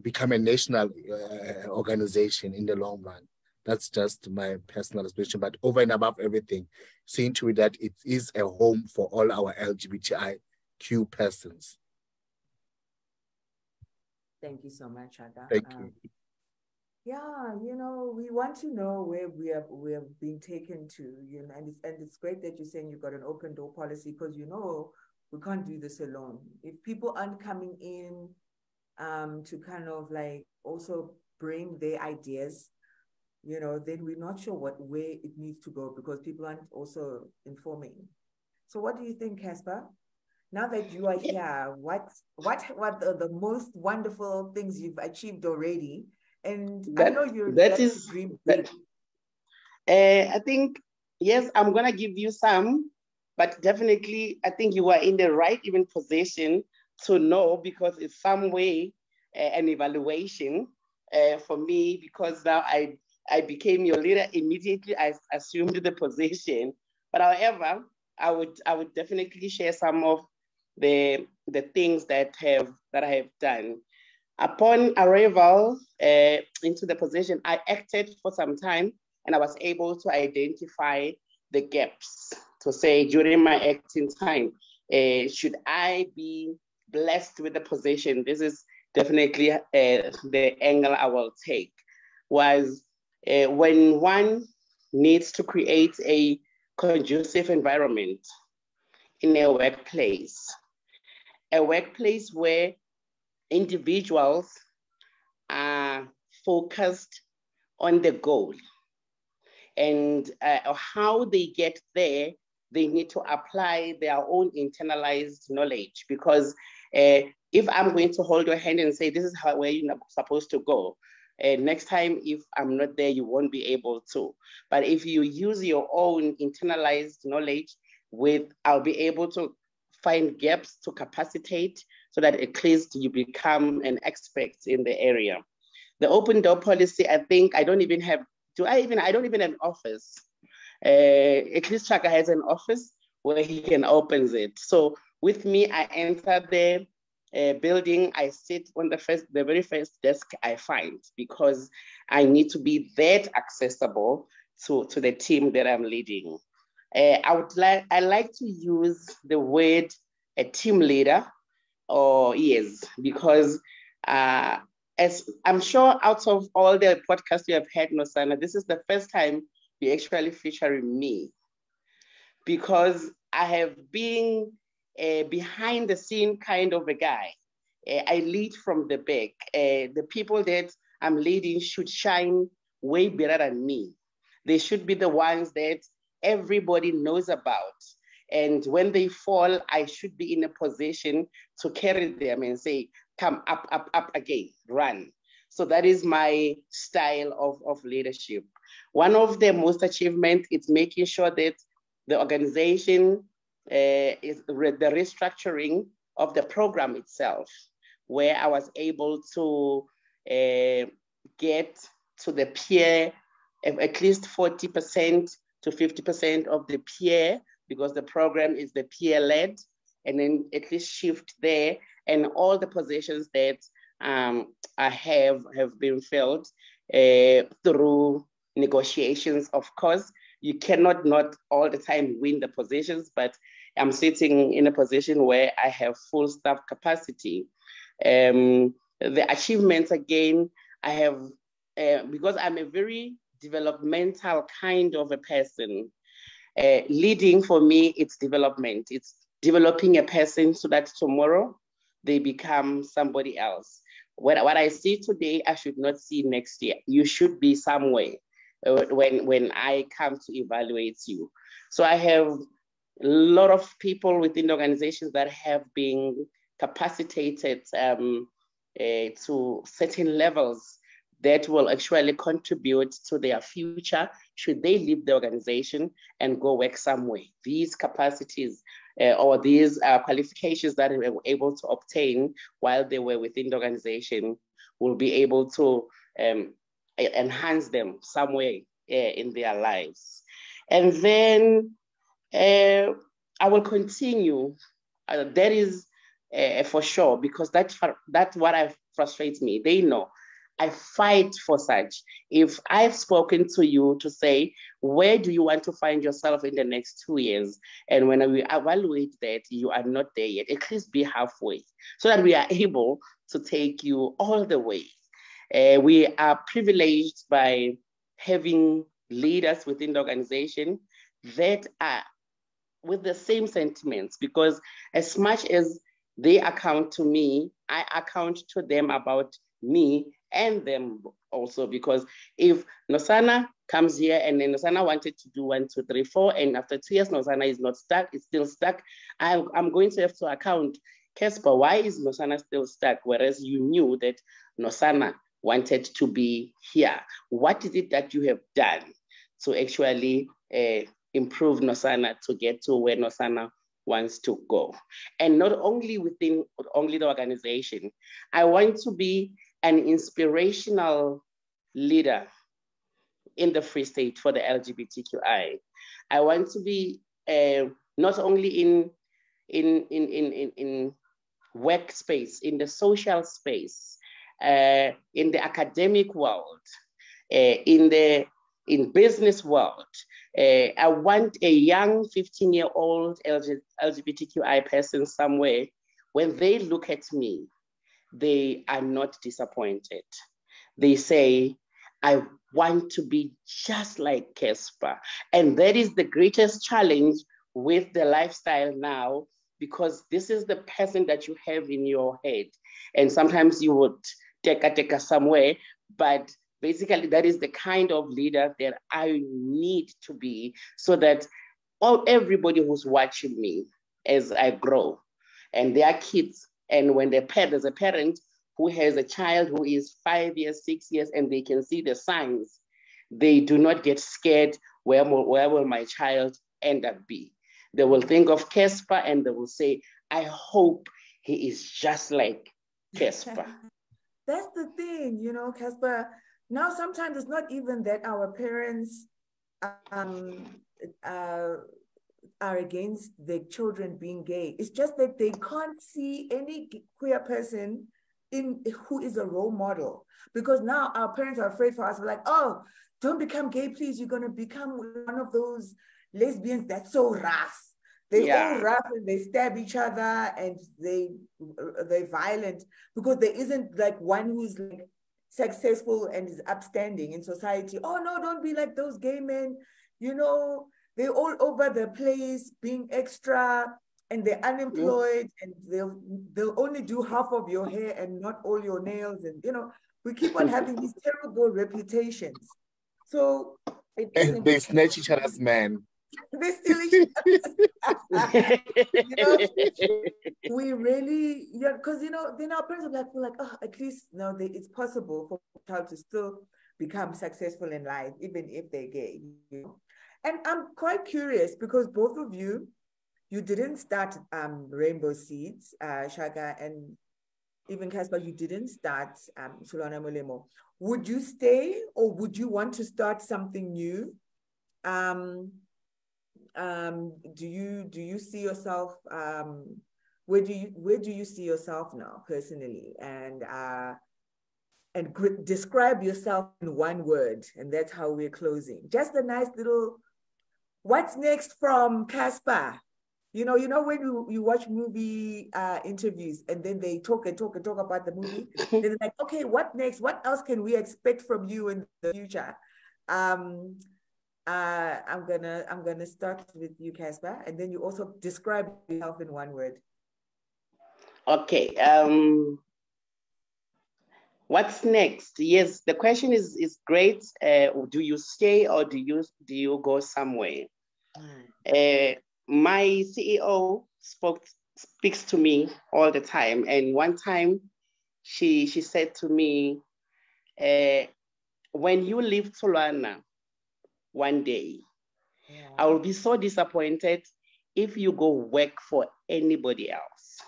become a national organization in the long run. That's just my personal aspiration. But over and above everything, seeing to it that it is a home for all our LGBTIQ persons. Thank you so much, Ada. Thank you. Yeah, we want to know where we have been taken to, and it's great that you're saying you've got an open door policy, because we can't do this alone. If people aren't coming in to kind of like also bring their ideas, then we're not sure where it needs to go, because people aren't also informing. So what do you think, Casper? Now that you are here, what are the most wonderful things you've achieved already? And I know that is dream big. I think, yes, I'm going to give you some, but definitely I think you are in the right even position to know, because it's some way an evaluation for me, because now I became your leader immediately. I assumed the position. But however, I would definitely share some of the things that I have done. Upon arrival into the position, I acted for some time, and I was able to identify the gaps to say during my acting time, should I be blessed with the position? This is definitely the angle I will take. Was when one needs to create a conducive environment in a workplace where individuals are focused on the goal and how they get there they need to apply their own internalized knowledge, because if I'm going to hold your hand and say, this is where you're supposed to go, next time, if I'm not there, you won't be able to. But if you use your own internalized knowledge, I'll be able to find gaps to capacitate so that at least you become an expert in the area. The open door policy, I think I don't even have an office. At least Chaka has an office where he can open it. So with me, I enter the building, I sit on the very first desk I find, because I need to be that accessible to the team that I'm leading. I like to use the word a team leader, because as I'm sure out of all the podcasts you have had, Nosana, this is the first time you're actually featuring me, because I have been a behind the scene kind of a guy. I lead from the back. The people that I'm leading should shine way better than me. They should be the ones that everybody knows about. And when they fall, I should be in a position to carry them and say, come up, up, up again, run. So that is my style of leadership. One of the most achievements is making sure that the organization is the restructuring of the program itself, where I was able to get to the peer, at least 40% to 50% of the peer, because the program is the peer-led, and then at least shift there, and all the positions that I have been filled through negotiations. Of course, you cannot not all the time win the positions, but I'm sitting in a position where I have full staff capacity. The achievements, again, I have, because I'm a very developmental kind of a person. Leading for me, it's development. It's developing a person so that tomorrow they become somebody else. What I see today, I should not see next year. You should be somewhere when I come to evaluate you. So I have a lot of people within the organizations that have been capacitated to certain levels that will actually contribute to their future should they leave the organization and go work somewhere. These capacities or these qualifications that they were able to obtain while they were within the organization will be able to enhance them somewhere in their lives. And then I will continue. That is for sure, because that's what frustrates me. They know I fight for such. If I've spoken to you to say, where do you want to find yourself in the next 2 years? And when we evaluate that, you are not there yet, at least be halfway so that we are able to take you all the way. We are privileged by having leaders within the organization that are with the same sentiments, because as much as they account to me, I account to them about me and them also, because if Nosana comes here and then Nosana wanted to do 1, 2, 3, 4, and after 2 years Nosana is not stuck, it's still stuck, I'm going to have to account, Casper, why is Nosana still stuck, whereas you knew that Nosana wanted to be here? What is it that you have done to actually improve Nosana to get to where Nosana wants to go? And not only within the organization, I want to be an inspirational leader in the Free State for the LGBTQI. I want to be not only in workspace, in the social space, in the academic world, in business world. I want a young 15-year-old LGBTQI person somewhere, when they look at me, they are not disappointed. They say, I want to be just like Casper. And that is the greatest challenge with the lifestyle now, because this is the person that you have in your head. And sometimes you would take a somewhere, but basically that is the kind of leader that I need to be, so that everybody who's watching me as I grow, and their kids, and when there's a parent who has a child who is 5 years, 6 years, and they can see the signs, they do not get scared, where will my child end up be? They will think of Casper and they will say, I hope he is just like Casper. That's the thing, you know, Casper. Now, sometimes it's not even that our parents are against their children being gay. It's just that they can't see any queer person who is a role model. Because now our parents are afraid for us. We're like, oh, don't become gay, please. You're going to become one of those lesbians that's so rough. They're all rough and they stab each other and they're violent, because there isn't like one who's like successful and is upstanding in society. Oh no, don't be like those gay men. You know, they're all over the place being extra, and they're unemployed, and they'll only do half of your hair and not all your nails. And, you know, we keep on having these terrible reputations. So and they snatch each other's man. They steal each other's. You know, we really, because, you know, then our parents are like, oh, at least now it's possible for a child to still become successful in life, even if they're gay. You know? And I'm quite curious, because both of you didn't start Rainbow Seeds, Shaka, and even Casper, you didn't start Tholwana Molemo. Would you stay, or would you want to start something new? Do you see yourself, where do you see yourself now personally, and describe yourself in one word, and that's how we're closing. Just a nice little, what's next from Casper? You know when you watch movie interviews, and then they talk about the movie. Then they're like, okay, what next? What else can we expect from you in the future? I'm gonna start with you, Casper, and then you also describe yourself in one word. Okay. What's next? Yes, the question is great. Do you stay, or do you go somewhere? My CEO speaks to me all the time, and one time she said to me, when you leave Tholwana one day, I will be so disappointed if you go work for anybody else.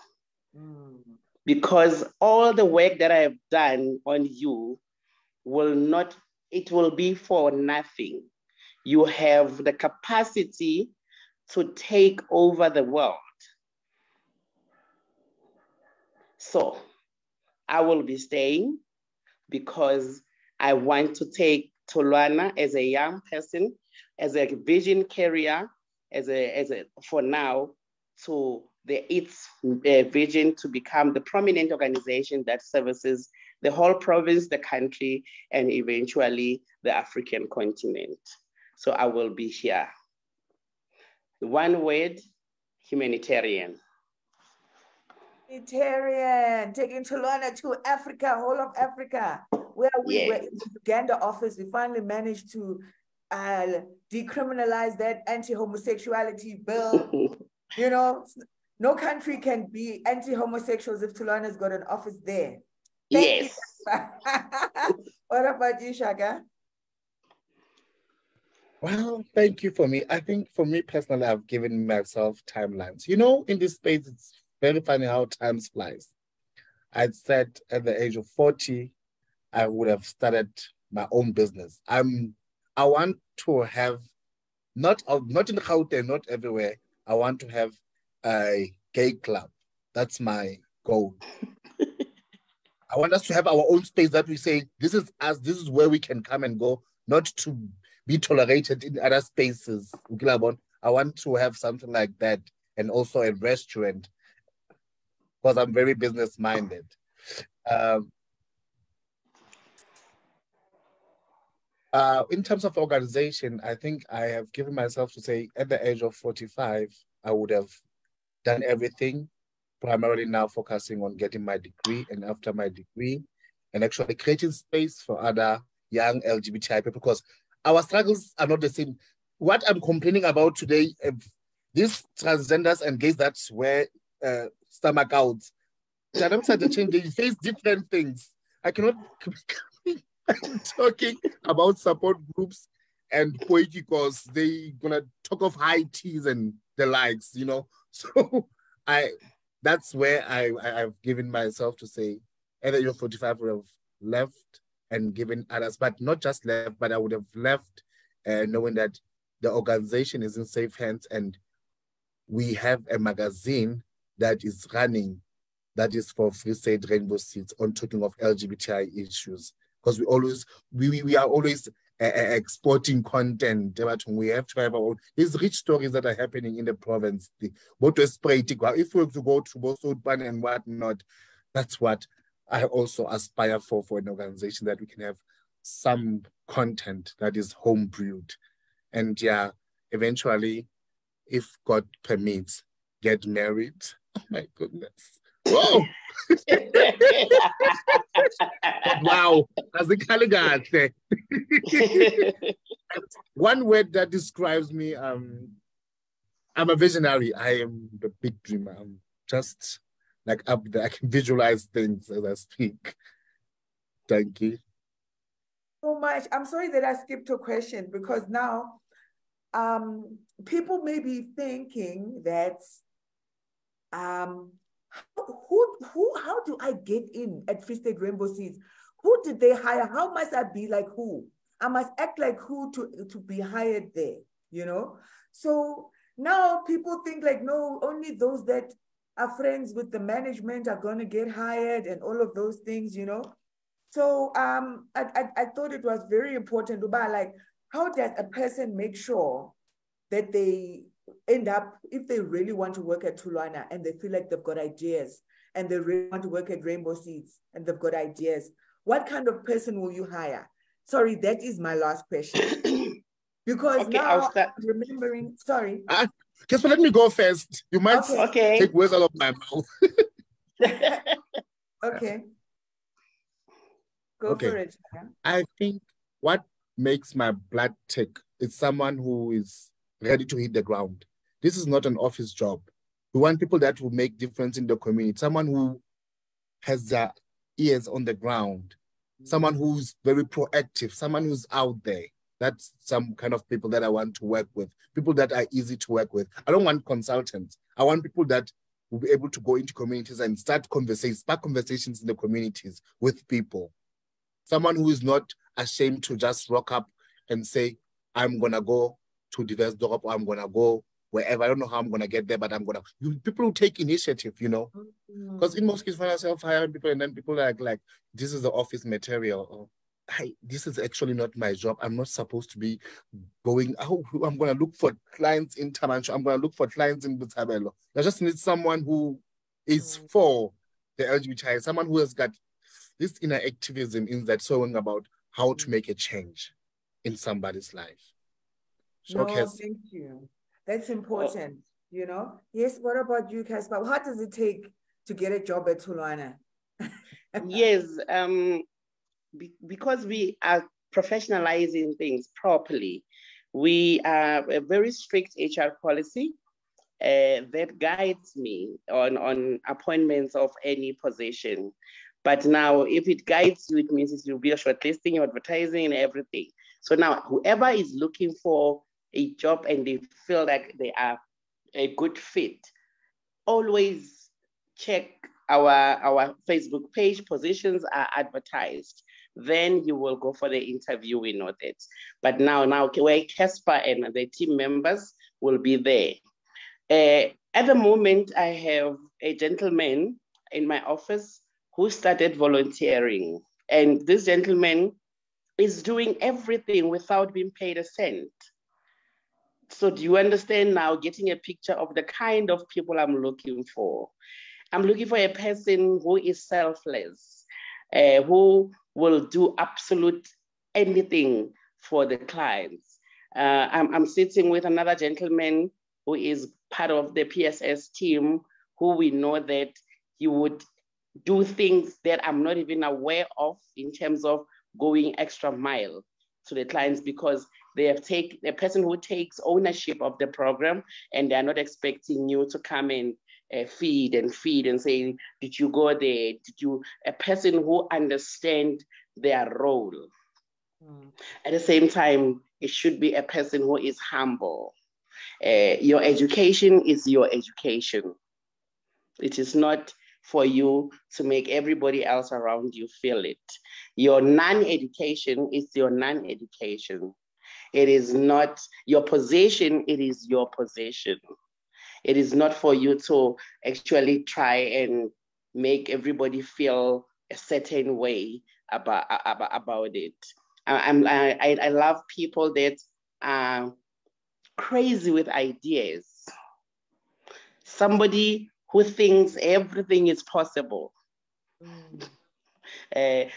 Because all the work that I have done on you it will be for nothing. You have the capacity to take over the world. So I will be staying, because I want to take Tholwana as a young person, as a vision carrier, for now, to its vision to become the prominent organization that services the whole province, the country, and eventually the African continent. So I will be here. One word: humanitarian. Humanitarian, taking Tholwana to Africa, whole of Africa. Where we were in the Uganda office, we finally managed to decriminalize that anti-homosexuality bill. You know, no country can be anti-homosexuals if Tholwana's got an office there. Thank you. What about you, Shaka? Well, thank you for me. I think for me personally, I've given myself timelines. You know, in this space, it's very funny how time flies. I'd said at the age of 40, I would have started my own business. I want to have, not in Gauteng, not everywhere, I want to have a gay club. That's my goal. I want us to have our own space that we say, this is us, this is where we can come and go, not to be tolerated in other spaces. I want to have something like that, and also a restaurant, because I'm very business-minded. In terms of organization, I think I have given myself to say at the age of 45, I would have done everything, primarily now focusing on getting my degree, and after my degree, and actually creating space for other young LGBTI people, because our struggles are not the same. what I'm complaining about today, these transgenders and gays that wear stomach out, they face different things. I cannot. I'm talking about support groups and because they gonna talk of high teas and the likes, you know. So that's where I've given myself to say either you're 45 would have left and given others, but not just left, but I would have left knowing that the organization is in safe hands and we have a magazine that is running that is for Free State Rainbow Seeds on talking of LGBTI issues. Because we are always exporting content. We have to have our own. These rich stories that are happening in the province. If we were to go to Bosoutpan and whatnot, that's what I also aspire for an organization, that we can have some content that is home brewed. And yeah, eventually, if God permits, get married. Oh my goodness. Whoa! Wow, that's the Caligate. One word that describes me, I'm a visionary. I am the big dreamer. I'm just like up there. I can visualize things as I speak. Thank you. So much. I'm sorry that I skipped a question because now people may be thinking that how do I get in at Free State Rainbow Seeds? Who did they hire? How must I be like who? I must act like who to be hired there, you know? So now people think like, no, only those that are friends with the management are going to get hired and all of those things, you know? So I thought it was very important about like, how does a person make sure that they end up, if they really want to work at Tulwana and they feel like they've got ideas and they really want to work at Rainbow Seeds and they've got ideas, what kind of person will you hire? Sorry, that is my last question. Because okay, now I'm remembering, sorry. Just let me go first. You might take words out of my mouth. Okay. Go for it. I think what makes my blood tick is someone who is ready to hit the ground. This is not an office job. We want people that will make difference in the community. Someone who has their ears on the ground. Someone who's very proactive. Someone who's out there. That's some kind of people that I want to work with. People that are easy to work with. I don't want consultants. I want people that will be able to go into communities and start conversations in the communities with people. Someone who is not ashamed to just rock up and say, I'm going to go to Diverse Dorp, or I'm going to go wherever. I don't know how I'm going to get there, but I'm going to. People who take initiative, you know. Because in most cases, when I self-hire people, and then people are like, this is the office material. Or, this is actually not my job. I'm not supposed to be going, I'm going to look for clients in Tamancho. I'm going to look for clients in Butabelo. I just need someone who is for the LGBTI, someone who has got this inner activism in that sewing about how to make a change in somebody's life. No, thank you. That's important, you know? Yes, what about you, Casper? What does it take to get a job at Tulwana? Yes, because we are professionalizing things properly, we are a very strict HR policy that guides me on appointments of any position. But now, if it guides you, it means it will be a shortlisting, advertising, and everything. So now, whoever is looking for a job and they feel like they are a good fit, always check our Facebook page. Positions are advertised. Then you will go for the interview. We know that. But now, where Casper and the team members will be there. At the moment, I have a gentleman in my office who started volunteering. And this gentleman is doing everything without being paid a cent. So do you understand now, getting a picture of the kind of people I'm looking for? I'm looking for a person who is selfless, who will do absolute anything for the clients. I'm sitting with another gentleman who is part of the PSS team, who we know that he would do things that I'm not even aware of in terms of going extra mile to the clients, because they have taken a person who takes ownership of the program, and they're not expecting you to come and feed and say, did you go there? A person who understands their role. At the same time, it should be a person who is humble. Your education is your education. It is not for you to make everybody else around you feel it. Your non-education is your non-education. It is not your possession, it is your possession. It is not for you to actually try and make everybody feel a certain way about it. I love people that are crazy with ideas. Somebody who thinks everything is possible.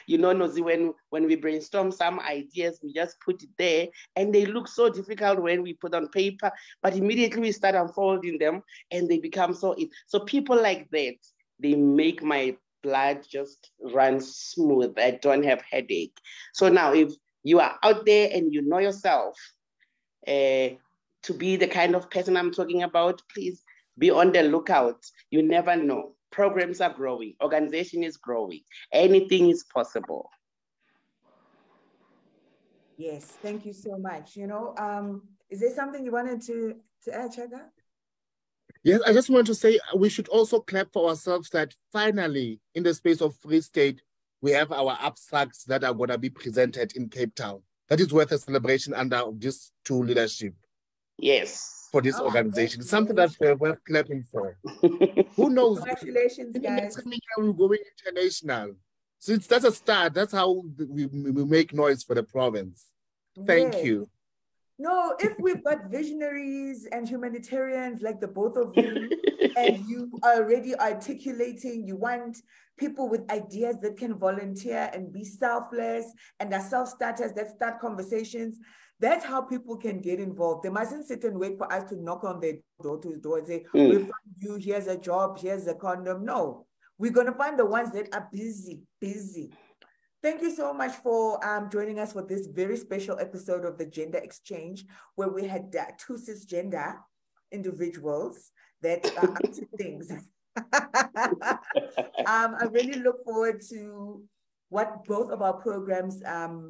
Nosy, when we brainstorm some ideas, we just put it there, and they look so difficult when we put on paper, but immediately we start unfolding them, and they become so people like that, they make my blood just run smooth. I don't have headache. So now, if you are out there and you know yourself to be the kind of person I'm talking about, please be on the lookout. You never know. Programs are growing. Organization is growing. Anything is possible. Yes, thank you so much. Is there something you wanted to add, Chaga? Yes, I just want to say we should also clap for ourselves that finally, in the space of Free State, we have our abstracts that are going to be presented in Cape Town. That is worth a celebration under this two leadership. Yes. For this organization. It's something that we're worth clapping for. Who knows? Congratulations, guys. We're going international. So that's a start. That's how we make noise for the province. Thank you. No, if we've got visionaries and humanitarians like the both of you, and you are already articulating, you want people with ideas that can volunteer and be selfless and are self-starters that start conversations, that's how people can get involved. They mustn't sit and wait for us to knock on their door and say, we'll find you, here's a job, here's a condom. No, we're going to find the ones that are busy. Thank you so much for joining us for this very special episode of the Gender Exchange, where we had two cisgender individuals that are up to things. I really look forward to what both of our programs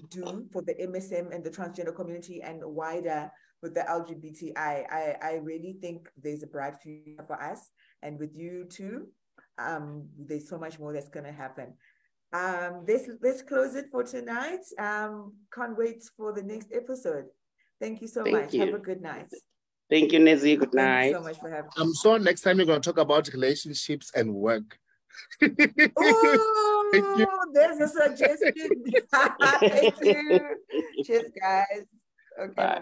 do for the MSM and the transgender community and wider with the LGBTI. I really think there's a bright future for us. And with you too, there's so much more that's going to happen. Let's close it for tonight. Can't wait for the next episode. Thank you so much. Have a good night. Thank you, Nezzy. Good night. Thank you so much for having me. I'm sure next time we're going to talk about relationships and work. Oh, there's a suggestion. Thank you. Cheers, guys. Okay, bye.